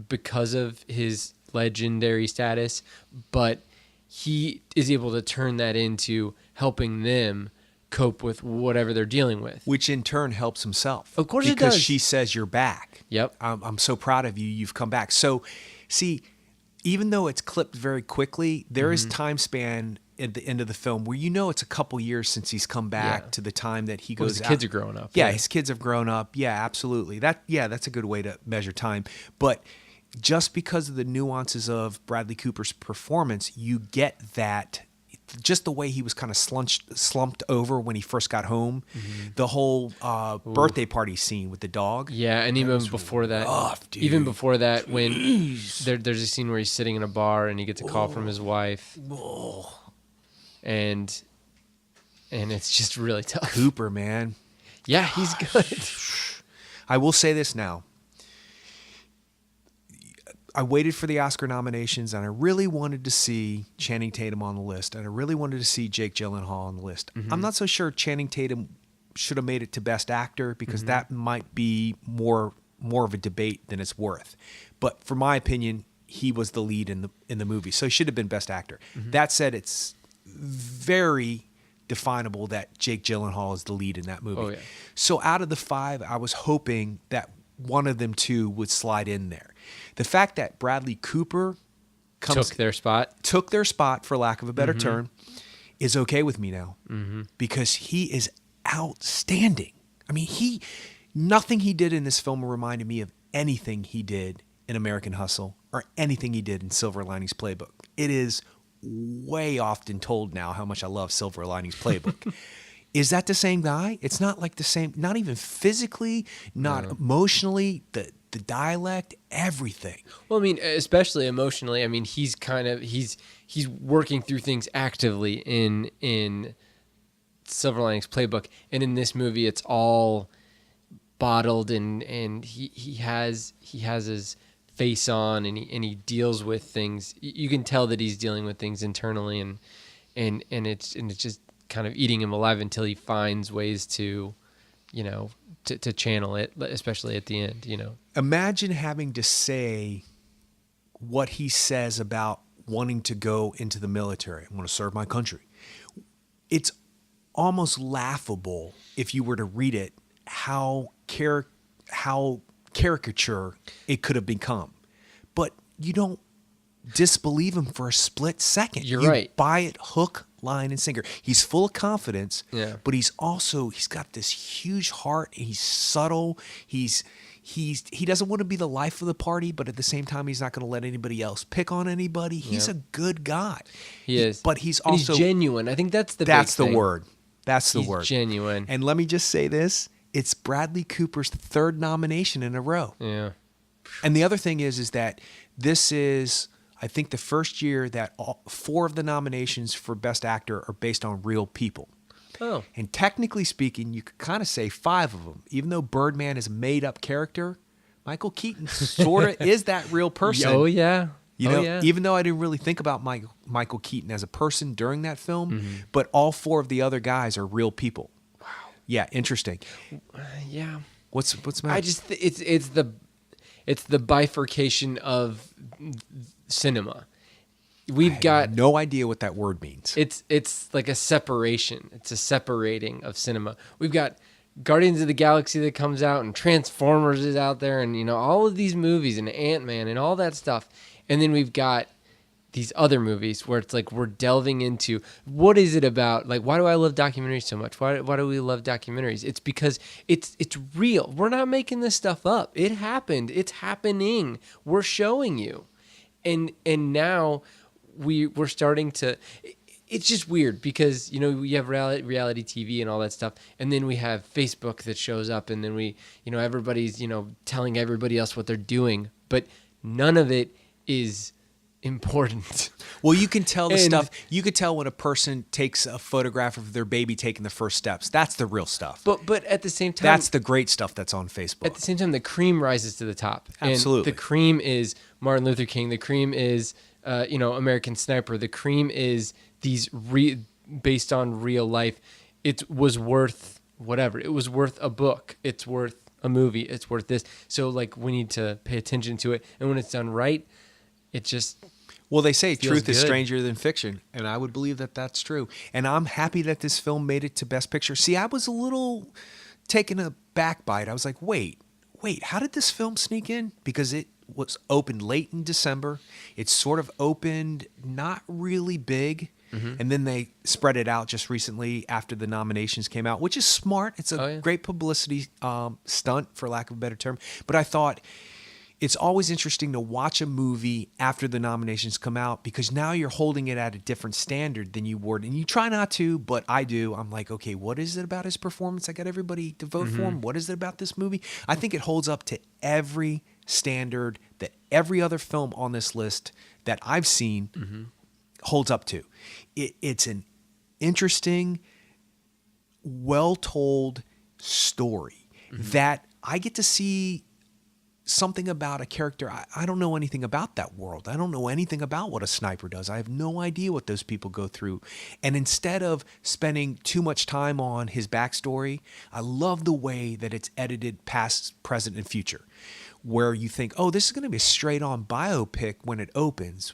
because of his legendary status, but he is able to turn that into helping them cope with whatever they're dealing with. Which in turn helps himself. Of course it because does. she says, you're back. Yep. I'm so proud of you. You've come back. So, see, even though it's clipped very quickly, there is time span at the end of the film where it's a couple years since he's come back to the time that he goes his out. kids are growing up. Yeah, his kids have grown up. Yeah, absolutely. That's a good way to measure time. But just because of the nuances of Bradley Cooper's performance, you get that. Just the way he was kind of slumped over when he first got home, the whole birthday party scene with the dog. Yeah, and even before that, rough, dude. even before that, when there's a scene where he's sitting in a bar and he gets a call from his wife, and it's just really tough. Cooper, man. Yeah, he's good. I will say this now. I waited for the Oscar nominations, and I really wanted to see Channing Tatum on the list, and I really wanted to see Jake Gyllenhaal on the list. I'm not so sure Channing Tatum should have made it to Best Actor because that might be more of a debate than it's worth. But for my opinion, he was the lead in the movie, so he should have been Best Actor. That said, it's very definable that Jake Gyllenhaal is the lead in that movie. Oh, yeah. So out of the 5, I was hoping that one of them two would slide in there. The fact that Bradley Cooper Took their spot. for lack of a better term, is okay with me now because he is outstanding. I mean, nothing he did in this film reminded me of anything he did in American Hustle or anything he did in Silver Linings Playbook. It is way often told now how much I love Silver Linings Playbook. Is that the same guy? It's not like the same, not even physically, not emotionally, the dialect, everything. Well, I mean, especially emotionally. I mean, he's working through things actively in Silver Linings Playbook, and in this movie, it's all bottled, and he has his face on, and he deals with things. You can tell that he's dealing with things internally, and it's just kind of eating him alive until he finds ways to channel it, especially at the end, Imagine having to say what he says about wanting to go into the military. I want to serve my country. It's almost laughable if you were to read it, how caricature it could have become. But you don't disbelieve him for a split second. You're you right. Buy it hook, line and sinker. He's full of confidence, Yeah. but he's got this huge heart. He's subtle. He doesn't want to be the life of the party, but at the same time, he's not going to let anybody else pick on anybody. He's a good guy. He is. But he's And also genuine. I think that's the that's big the thing. word. That's the He's word. genuine. And let me just say this: it's Bradley Cooper's third nomination in a row. Yeah. And the other thing is that this is, I think, the first year that four of the nominations for Best Actor are based on real people. Oh. And technically speaking, you could kind of say five of them. Even though Birdman is a made-up character, Michael Keaton sort of is that real person. Oh yeah. You know, yeah. even though I didn't really think about Michael Keaton as a person during that film, Mm-hmm. but all four of the other guys are real people. Wow. Yeah, interesting. Yeah. What's the matter? I just it's the bifurcation of cinema. We've got no idea what that word means. it's like a separation. It's a separating of cinema. We've got Guardians of the Galaxy that comes out, and Transformers is out there, and all of these movies, and Ant-Man and all that stuff. And then we've got these other movies where it's like we're delving into what is it about? Like, why do I love documentaries so much? Why do we love documentaries? It's because it's real. We're not making this stuff up. It happened. It's happening. We're showing you. And now we're starting to. It's just weird because you have reality TV and all that stuff, and then we have Facebook that shows up, and then we everybody's telling everybody else what they're doing, but none of it is important. Well, you can tell the And- stuff. You could tell when a person takes a photograph of their baby taking the first steps. That's the real stuff. But at the same time, That's the great stuff that's on Facebook. at the same time, the cream rises to the top. Absolutely. And the cream is Martin Luther King. The cream is, American Sniper. The cream is these based on real life. It was worth whatever. It was worth a book. It's worth a movie. It's worth this. So we need to pay attention to it. And when it's done right, it just Well, they say Feels truth is good. stranger than fiction, and I would believe that that's true. And I'm happy that this film made it to Best Picture. See, I was a little taken aback by it. I was like, wait, how did this film sneak in? Because it was opened late in December. It sort of opened not really big, and then they spread it out just recently after the nominations came out, which is smart. It's a great publicity stunt, for lack of a better term. But I thought, it's always interesting to watch a movie after the nominations come out because now you're holding it at a different standard than you would. And you try not to, but I do. I'm like, okay, what is it about his performance? I got everybody to vote for him. What is it about this movie? I think it holds up to every standard that every other film on this list that I've seen holds up to. It's an interesting, well-told story that I get to see something about a character. I don't know anything about that world. I don't know anything about what a sniper does. I have no idea what those people go through. And instead of spending too much time on his backstory, I love the way that it's edited past, present, and future, where you think, oh, this is going to be a straight-on biopic when it opens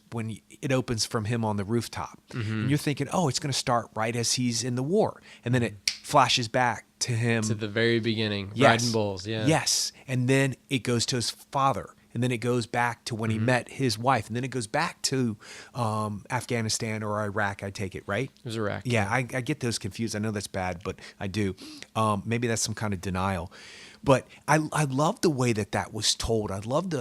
from him on the rooftop. And you're thinking, oh, it's going to start right as he's in the war. And then it flashes back to him. to the very beginning, Yes. riding bulls. Yeah. Yes. And then it goes to his father. And then it goes back to when he met his wife. And then it goes back to Afghanistan or Iraq, I take it, right? It was Iraq. Yeah, I get those confused. I know that's bad, but I do. Maybe that's some kind of denial. But I love the way that was told. I love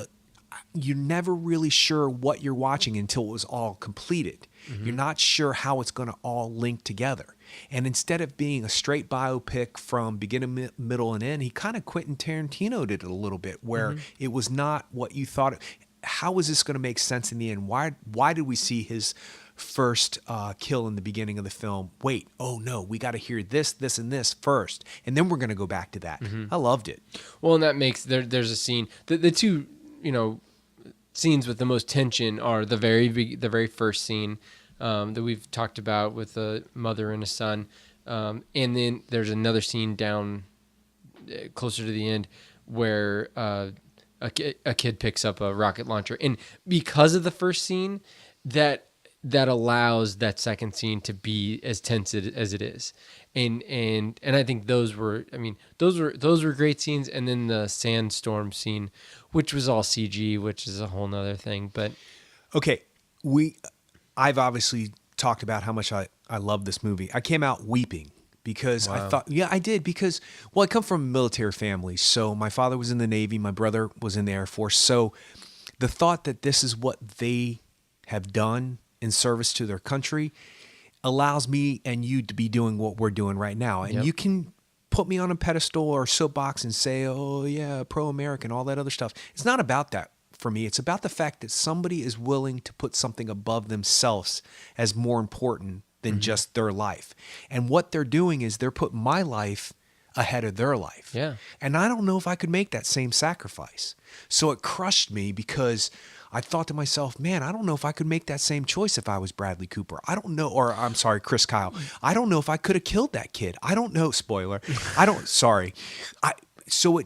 you're never really sure what you're watching until it was all completed. You're not sure how it's going to all link together. And instead of being a straight biopic from beginning, middle, and end, he kind of Quentin Tarantino'd it a little bit, where it was not what you thought. How is this going to make sense in the end? Why did we see his first kill in the beginning of the film? Wait, oh no, we got to hear this, and this first, and then we're going to go back to that. I loved it. Well, and that makes there's a scene. The two scenes with the most tension are the very first scene that we've talked about with a mother and a son, and then there's another scene down closer to the end where a kid picks up a rocket launcher, and because of the first scene, that allows that second scene to be as tense as it is, and I think those were great scenes, and then the sandstorm scene, which was all CG, which is a whole nother thing. But Okay, I've obviously talked about how much I I love this movie. I came out weeping because I Wow. thought, yeah, I did because, well, I come from a military family. So my father was in the Navy, my brother was in the Air Force. So the thought that this is what they have done in service to their country allows me and you to be doing what we're doing right now. And Yep. you can put me on a pedestal or soapbox and say, oh, yeah, pro-American, all that other stuff. It's not about that for me. It's about the fact that somebody is willing to put something above themselves as more important than just their life. And what they're doing is they're putting my life ahead of their life. Yeah. And I don't know if I could make that same sacrifice. So it crushed me because I thought to myself, man, I don't know if I could make that same choice if I was Bradley Cooper. I don't know, or I'm sorry, Chris Kyle. I don't know if I could have killed that kid. I don't know, spoiler. Sorry. So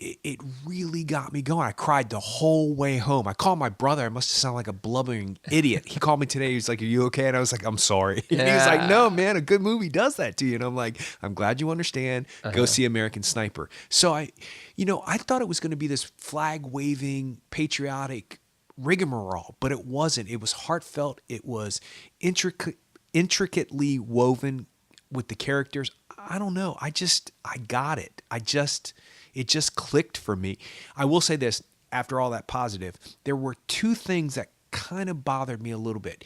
it really got me going. I cried the whole way home. I called my brother. I must have sounded like a blubbering idiot. He called me today. He was like, are you okay? And I was like, I'm sorry. And he was like, no, man, a good movie does that to you. And I'm like, I'm glad you understand. Go see American Sniper. So I thought it was going to be this flag waving, patriotic rigmarole, but it wasn't. It was heartfelt. It was intricately woven with the characters. I don't know. I got it. It just clicked for me. I will say this, after all that positive, there were two things that kind of bothered me a little bit.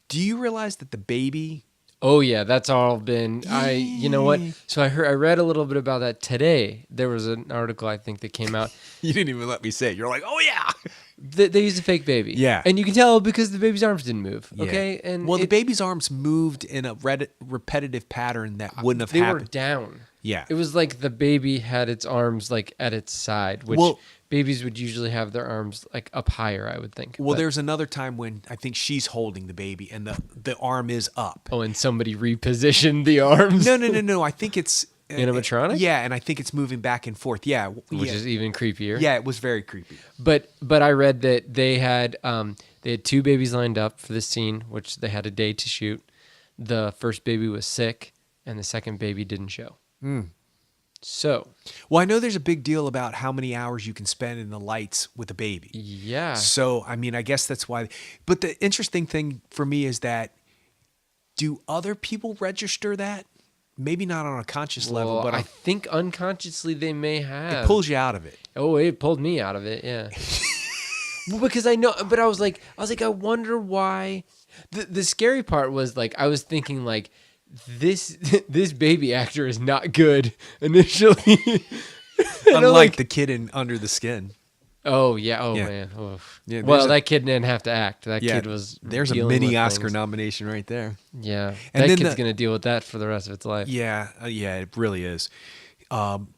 Do you realize that the baby... Oh yeah, that's all been. You know what? So I read a little bit about that today. There was an article I think that came out. You didn't even let me say it. You're like, oh yeah. They used a fake baby. Yeah. And you can tell because the baby's arms didn't move. Yeah. Okay. And well, the baby's arms moved in a repetitive pattern that wouldn't have they happened. were down. Yeah. It was like the baby had its arms like at its side, which Well- babies would usually have their arms like up higher, I would think. Well, But- there's another time when I think she's holding the baby and the arm is up. Oh, and somebody repositioned the arms. No. I think it's Animatronic? Yeah, and I think it's moving back and forth. Yeah, Which is even creepier. yeah, it was very creepy. But I read that they had two babies lined up for this scene, which they had a day to shoot. The first baby was sick, and the second baby didn't show. So, Well, I know there's a big deal about how many hours you can spend in the lights with a baby. yeah. So, I mean, I guess that's why. But the interesting thing for me is that do other people register that? Maybe not on a conscious level, Well, but I think unconsciously they may have. it pulls you out of it. Oh, it pulled me out of it. Yeah. Well, because I know, but I was like, I wonder why. The scary part was like, I was thinking like, this baby actor is not good initially. And I'm Unlike the kid in Under the Skin. oh yeah, oh Yeah. man. Oof. Yeah, well, there's a- that kid didn't have to act. That kid was. There's a dealing mini with Oscar things. nomination right there. Yeah, And that then kid's gonna deal with that for the rest of its life. Yeah, it really is. And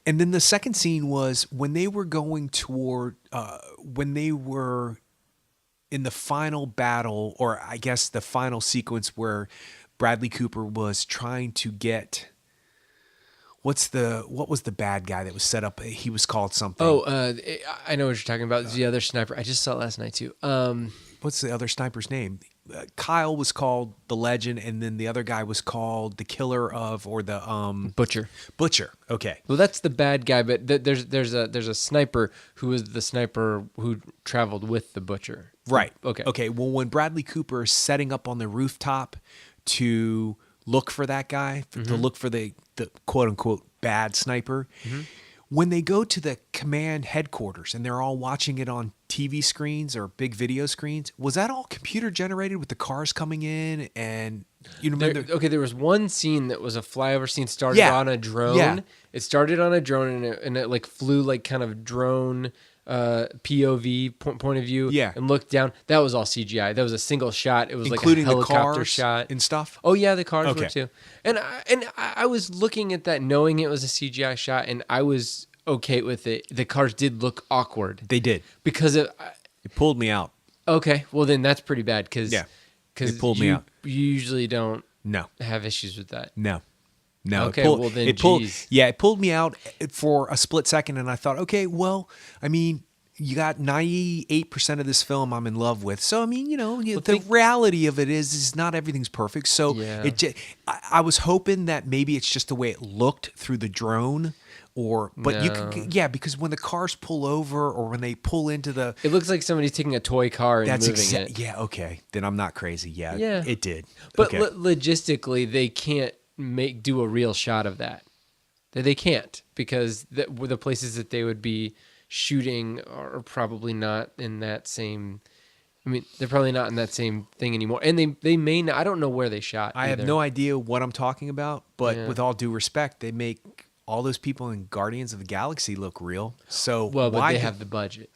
then the second scene was when they were going toward, when they were in the final battle, or I guess the final sequence where Bradley Cooper was trying to get, what was the bad guy that was set up? He was called something. Oh, I know what you're talking about. It's the other sniper. I just saw it last night too. What's the other sniper's name? Kyle was called the Legend, and then the other guy was called the Killer of, or the Butcher. Butcher. Okay. Well, that's the bad guy, but there's a sniper who was the sniper who traveled with the butcher. Right. Okay. Okay. Well, when Bradley Cooper is setting up on the rooftop to look for that guy, to look for the quote unquote bad sniper, when they go to the command headquarters and they're all watching it on TV screens or big video screens, was that all computer generated with the cars coming in? And you remember? There was one scene that was a flyover scene started on a drone. Yeah. It started on a drone and it like flew like kind of drone POV point of view. Yeah. And looked down. That was all CGI. That was a single shot. It was Including like a the helicopter cars shot and stuff? Oh yeah, the cars Okay. were too. And I was looking at that knowing it was a CGI shot, and I was okay with it. The cars did look awkward They did. because of. It pulled me out. Okay, well then that's pretty bad because Yeah. It pulled me out. You usually don't No. have issues with that. No. Okay, it pulled, well then, it pulled, geez. yeah, it pulled me out for a split second, and I thought, okay, well, I mean, you got 98% of this film I'm in love with. So, I mean, the think- reality of it is not everything's perfect. So Yeah. I was hoping that maybe it's just the way it looked through the drone but you No. could, yeah, because when the cars pull over or when they pull into the, It looks like somebody's taking a toy car and that's moving it. yeah, okay. Then I'm not crazy. Yeah, Yeah. it did. But okay. logistically, they can't do a real shot of that. They can't, because the places that they would be shooting are probably not in that same. I mean, they're probably not in that same thing anymore, and they may not. I don't know where they shot. I have either. no idea what I'm talking about, but Yeah. with all due respect, they make all those people in Guardians of the Galaxy look real. So Well, but why they have the budget.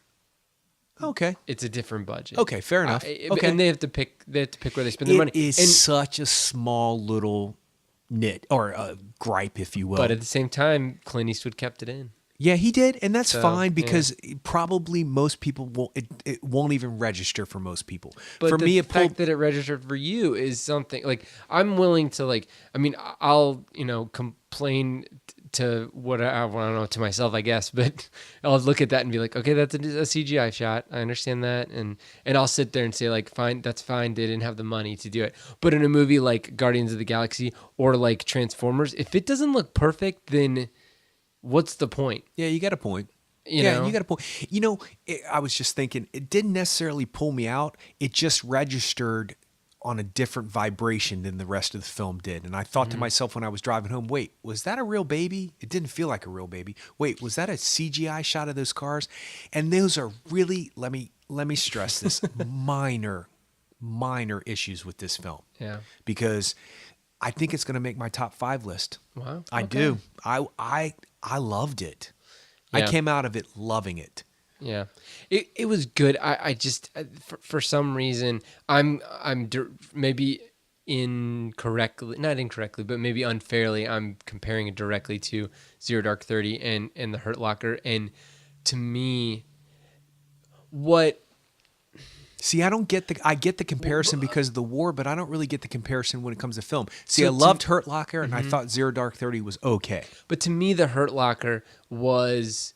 okay. It's a different budget. Okay, fair enough. Okay. And they have to pick. They have to pick where they spend their money. It is And- such a small little nit or a gripe, if you will. but at the same time, Clint Eastwood kept it in. yeah, he did, and that's So, fine yeah. because probably most people won't. It won't even register for most people. But for the me, it fact pulled. that it registered for you is something like I'm willing to like. I mean, I'll complain to what I don't know, to myself, I guess, but I'll look at that and be like, okay, that's a CGI shot. I understand that, and I'll sit there and say like, fine, that's fine. They didn't have the money to do it. But in a movie like Guardians of the Galaxy or like Transformers, if it doesn't look perfect, then what's the point? Yeah, you got a point. You yeah, know? you got a point. I was just thinking, it didn't necessarily pull me out. It just registered on a different vibration than the rest of the film did. And I thought to myself when I was driving home, wait, was that a real baby? It didn't feel like a real baby. Wait, was that a CGI shot of those cars? And those are really, let me stress this, minor issues with this film. Yeah. Because I think it's going to make my top 5 list. Wow. I Okay. do. I loved it. I Yeah. came out of it loving it. Yeah, it was good. I just for some reason I'm maybe not incorrectly, but maybe unfairly, I'm comparing it directly to Zero Dark 30 and the Hurt Locker. And to me, See, I get the comparison because of the war, but I don't really get the comparison when it comes to film. See, So I loved Hurt Locker and I thought Zero Dark 30 was okay. But to me, the Hurt Locker was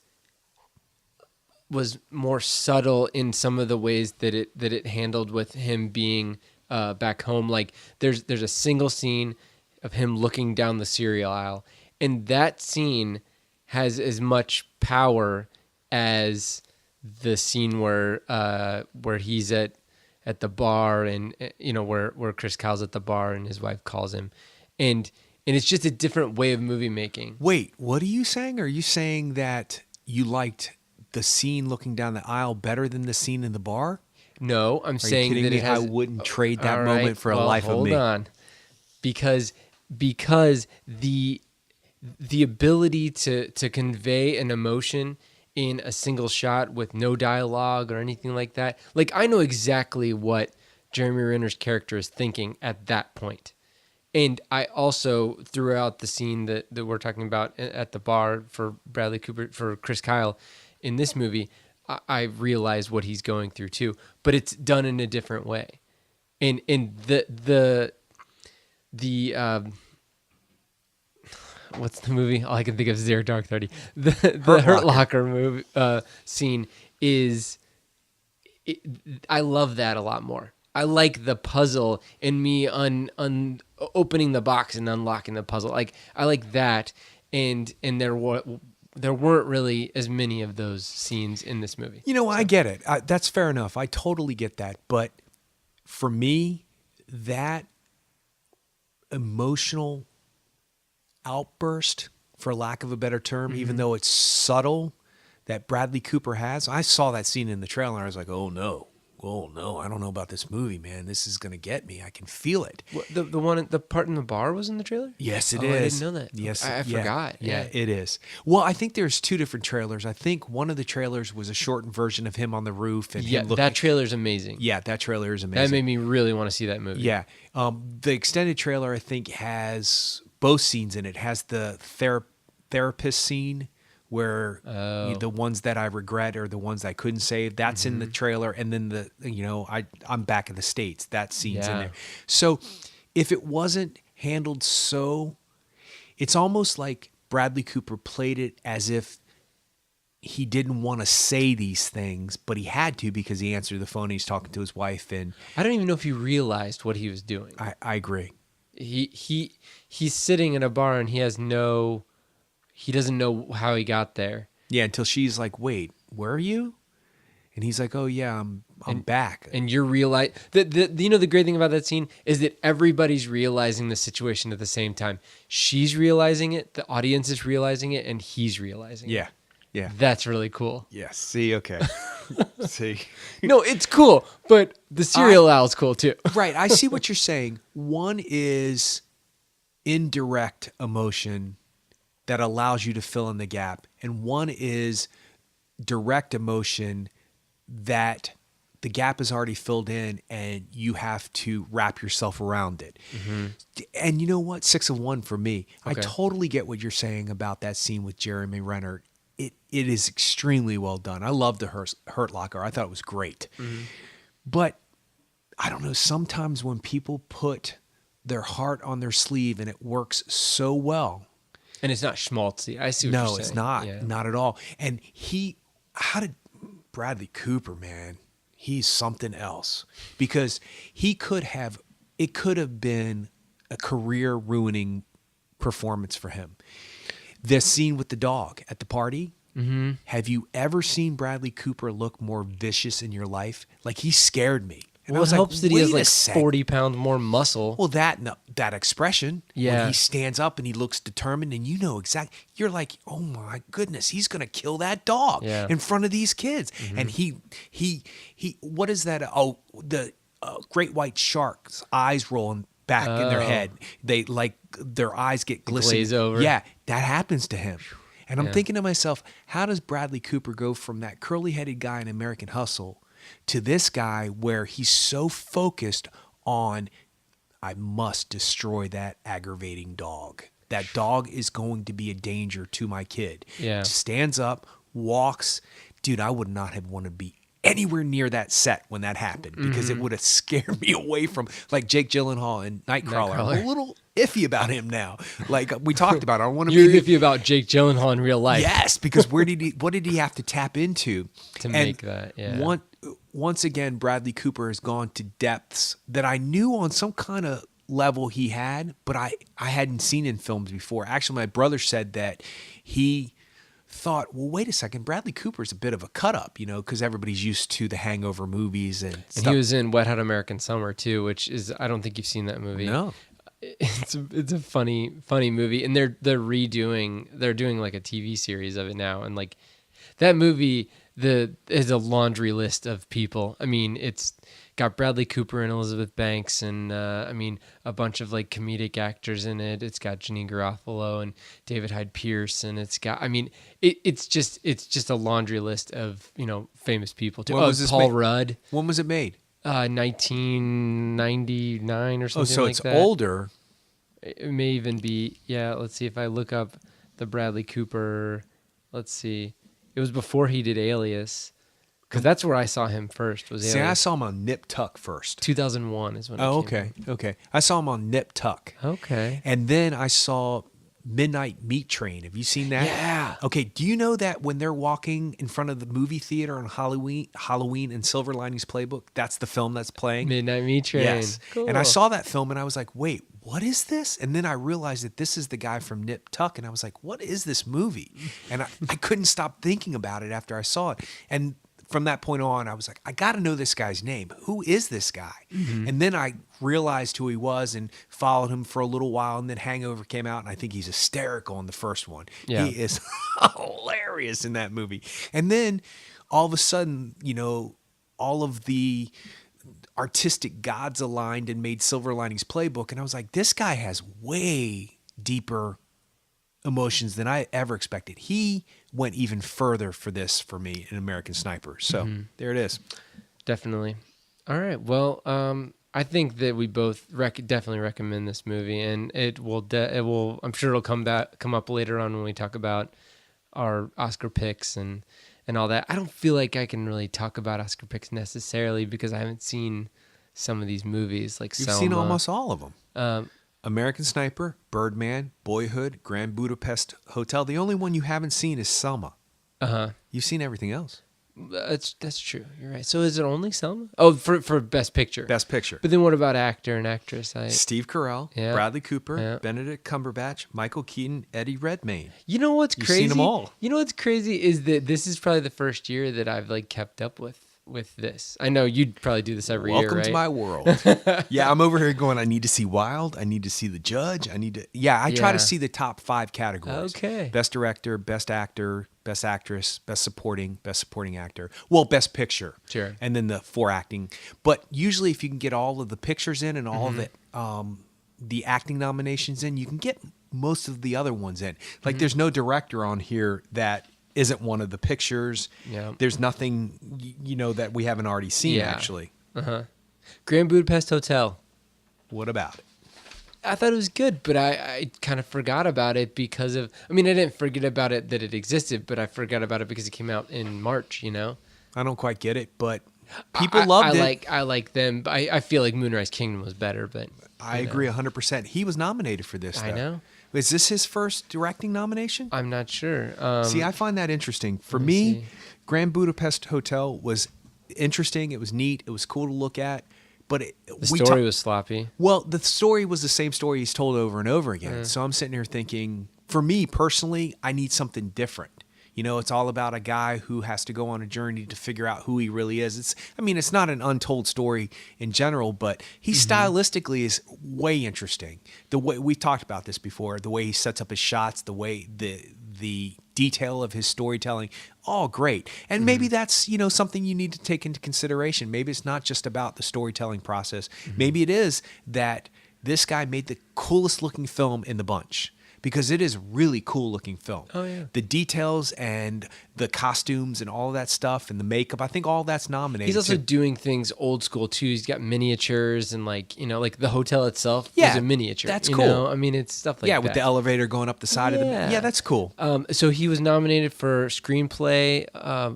more subtle in some of the ways that it handled with him being back home. Like there's a single scene of him looking down the cereal aisle, and that scene has as much power as the scene where he's at the bar, and where Chris Kyle's at the bar and his wife calls him, and it's just a different way of movie making. Wait, what are you saying? Are you saying that you liked the scene looking down the aisle better than the scene in the bar? No, I'm Are saying you kidding that me? it has. I wouldn't trade that All moment right, for a well, life of me. Hold on, because the ability to convey an emotion in a single shot with no dialogue or anything like that. Like I know exactly what Jeremy Renner's character is thinking at that point. And I also, throughout the scene that we're talking about at the bar for Bradley Cooper, for Chris Kyle in this movie, I realize what he's going through too, but it's done in a different way. And the what's the movie? All I can think of is Zero Dark 30. The Hurt Locker movie scene is, I love that a lot more. I like the puzzle and me opening the box and unlocking the puzzle. Like I like that, and there weren't really as many of those scenes in this movie. I get it. That's fair enough. I totally get that. But for me, that emotional outburst, for lack of a better term, even though it's subtle, that Bradley Cooper has, I saw that scene in the trailer and I was like, oh no, I don't know about this movie, man. This is going to get me. I can feel it. The part in the bar was in the trailer? Yes, it I is. didn't know that. Yes, I forgot. Yeah, it is. Well, I think there's 2 different trailers. I think one of the trailers was a shortened version of him on the roof and Yeah, him looking. that trailer's amazing. Yeah, that trailer is amazing. That made me really want to see that movie. Yeah. The extended trailer, I think, has both scenes in it. It has the therapist scene where the ones that I regret are the ones I couldn't save. That's in the trailer. And then I'm back in the States. That scene's in Yeah. there. So if it wasn't handled so, it's almost like Bradley Cooper played it as if he didn't want to say these things, but he had to because he answered the phone. And he's talking to his wife, and I don't even know if he realized what he was doing. I agree. He's sitting in a bar and he doesn't know how he got there. Yeah, until she's like, "Wait, where are you?" And he's like, "Oh yeah, I'm back." And you're the great thing about that scene is that everybody's realizing the situation at the same time. She's realizing it, the audience is realizing it, and he's realizing it. Yeah. That's really cool. Yeah. See, okay. See. No, it's cool, but the serial owl's cool too. Right. I see what you're saying. One is indirect emotion that allows you to fill in the gap, and one is direct emotion that the gap is already filled in and you have to wrap yourself around it. Mm-hmm. And you know what? 6 of 1 for me. Okay. I totally get what you're saying about that scene with Jeremy Renner. It is extremely well done. I love the Hurt Locker. I thought it was great. Mm-hmm. But I don't know, sometimes when people put their heart on their sleeve and it works so well. And it's not schmaltzy. I see what you're saying. No, it's not. Yeah. Not at all. And Bradley Cooper, man, he's something else. Because it could have been a career-ruining performance for him. The scene with the dog at the party, mm-hmm. Have you ever seen Bradley Cooper look more vicious in your life? Like, he scared me. And it helps that he has like 40 pounds more muscle. Well, that expression, when he stands up and he looks determined, and you know exactly, you're like, oh my goodness, he's gonna kill that dog in front of these kids. Mm-hmm. And he, what is that? Oh, the great white shark's eyes rolling back in their head. They like their eyes get glistening. Glaze over. Yeah, that happens to him. And I'm thinking to myself, how does Bradley Cooper go from that curly-headed guy in American Hustle to this guy where he's so focused on, I must destroy that aggravating dog. That dog is going to be a danger to my kid. Yeah. Stands up, walks. Dude, I would not have wanted to be anywhere near that set when that happened because it would have scared me away from, like, Jake Gyllenhaal in Nightcrawler. I'm a little iffy about him now. Like we talked about, I want to be iffy about Jake Gyllenhaal in real life. Yes, because what did he have to tap into to make that? Yeah. Once again, Bradley Cooper has gone to depths that I knew on some kind of level he had, but I hadn't seen in films before. Actually, my brother said that he thought, well, wait a second, Bradley Cooper's a bit of a cut up, because everybody's used to the Hangover movies and stuff. And he was in Wet Hot American Summer too, which is, I don't think you've seen that movie. No. It's a funny movie, and they're doing like a TV series of it now, and like that movie is a laundry list of people. I mean, it's got Bradley Cooper and Elizabeth Banks, and a bunch of like comedic actors in it. It's got Janine Garofalo and David Hyde Pierce, and it's got, it's just a laundry list of famous people too. Paul Rudd. When was it made? 1999 or something. So like it's that. older. It may even be, let's see if I look up the Bradley Cooper. Let's see. It was before he did Alias, because that's where I saw him first. See, I saw him on Nip Tuck first. 2001 is when. Oh, okay. I saw him on Nip Tuck. Okay. And then I saw Midnight Meat Train. Have you seen that? Yeah. Okay. Do you know that when they're walking in front of the movie theater on Halloween and Silver Linings Playbook, that's the film that's playing? Midnight Meat Train. Yes. Cool. And I saw that film and I was like, wait, what is this? And then I realized that this is the guy from Nip Tuck. And I was like, what is this movie? And I couldn't stop thinking about it after I saw it. And from that point on, I was like, I got to know this guy's name. Who is this guy? Mm-hmm. And then I realized who he was and followed him for a little while. And then Hangover came out, and I think he's hysterical in the first one. Yeah. He is hilarious in that movie. And then all of a sudden, all of the artistic gods aligned and made Silver Linings Playbook. And I was like, this guy has way deeper emotions than I ever expected. He went even further for this for me in American Sniper. So There it is. Definitely. All right. Well, I think that we both definitely recommend this movie, and it will. I'm sure it'll come up later on when we talk about our Oscar picks and all that. I don't feel like I can really talk about Oscar picks necessarily because I haven't seen some of these movies like You've Selma. seen almost all of them. American Sniper, Birdman, Boyhood, Grand Budapest Hotel. The only one you haven't seen is Selma. You've seen everything else. That's true. You're right. So is it only Selma? Oh, for Best Picture. Best Picture. But then what about actor and actress? Steve Carell, Yeah. Bradley Cooper, Yeah. Benedict Cumberbatch, Michael Keaton, Eddie Redmayne. You know what's You've crazy? seen them all. You know what's crazy is that this is probably the first year that I've like kept up with this. I know you'd probably do this every year, Welcome right? to my world. Yeah, I'm over here going, I need to see Wild. I need to see The Judge. I try Yeah. to see the top 5 categories. Okay. Best director, best actor, best actress, best supporting actor. Well, best picture. Sure. And then the 4 acting. But usually if you can get all of the pictures in and all of the acting nominations in, you can get most of the other ones in. Like there's no director on here that isn't one of the pictures. Yeah. There's nothing, that we haven't already seen, Yeah. actually. Grand Budapest Hotel. What about it? I thought it was good, but I kind of forgot about it because of. I mean, I didn't forget about it that it existed, but I forgot about it because it came out in March. I don't quite get it, but people loved it. I like them. But I feel like Moonrise Kingdom was better, but I agree 100%. He was nominated for this, though. I know. Is this his first directing nomination? I'm not sure. See, I find that interesting. For me me, see. Grand Budapest Hotel was interesting. It was neat. It was cool to look at. But the story was sloppy. Well, the story was the same story he's told over and over again. So I'm sitting here thinking, for me personally, I need something different. It's all about a guy who has to go on a journey to figure out who he really is. It's not an untold story in general, but he stylistically is way interesting. The way we've talked about this before, the way he sets up his shots, the way the detail of his storytelling, all great. And maybe that's, something you need to take into consideration. Maybe it's not just about the storytelling process. Maybe it is that this guy made the coolest looking film in the bunch. Because it is a really cool looking film. Oh, yeah. The details and the costumes and all that stuff and the makeup, I think all that's nominated. He's also too. doing things old school too. He's got miniatures and like the hotel itself was a miniature. That's cool. It's stuff like that. Yeah, with the elevator going up the side of the... Yeah, that's cool. So he was nominated for screenplay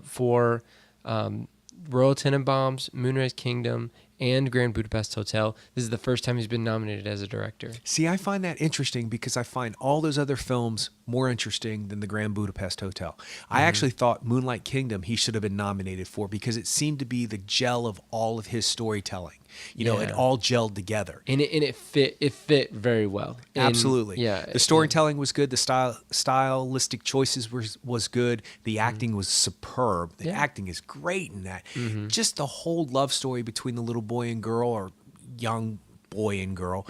for Royal Tenenbaums, Moonrise Kingdom, and Grand Budapest Hotel. This is the first time he's been nominated as a director. See, I find that interesting because I find all those other films more interesting than the Grand Budapest Hotel. I actually thought Moonlight Kingdom he should have been nominated for because it seemed to be the gel of all of his storytelling. It all gelled together. And it fit very well. And, Absolutely. Yeah. The storytelling was good. The stylistic choices was good. The acting was superb. The acting is great in that. Just the whole love story between the little boy and girl, or young boy and girl,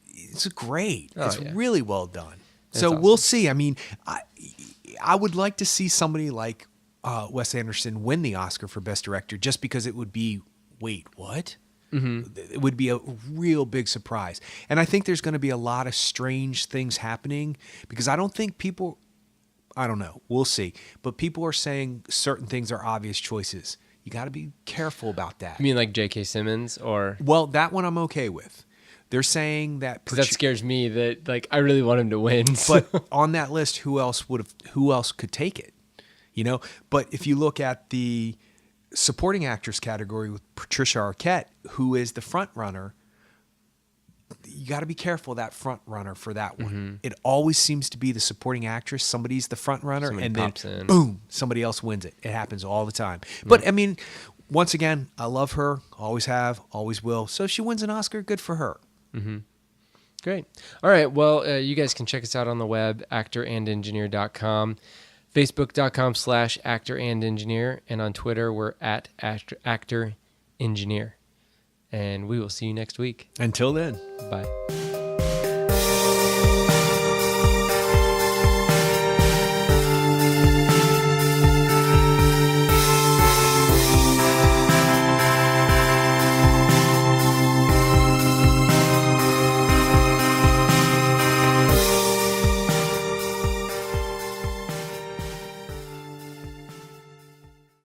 it's great. It's really well done. So awesome. we'll see. I would like to see somebody like Wes Anderson win the Oscar for Best Director, just because it would be, wait, what? It would be a real big surprise. And I think there's going to be a lot of strange things happening because I don't think people, I don't know, we'll see. But people are saying certain things are obvious choices. You got to be careful about that. You mean like J.K. Simmons or? Well, that one I'm okay with. They're saying that... Because that scares me that like I really want him to win. So. But on that list, who else could take it? But if you look at the supporting actress category with Patricia Arquette, who is the front runner, you got to be careful of that front runner for that one. It always seems to be the supporting actress. Somebody's the front runner, Somebody and pops then in. boom, somebody else wins it. It happens all the time. But once again, I love her. Always have, always will. So if she wins an Oscar, good for her. Great. All right. Well, you guys can check us out on the web, actorandengineer.com. Facebook.com/actorandengineer, and on Twitter we're at actorengineer. And we will see you next week. Until then. Bye.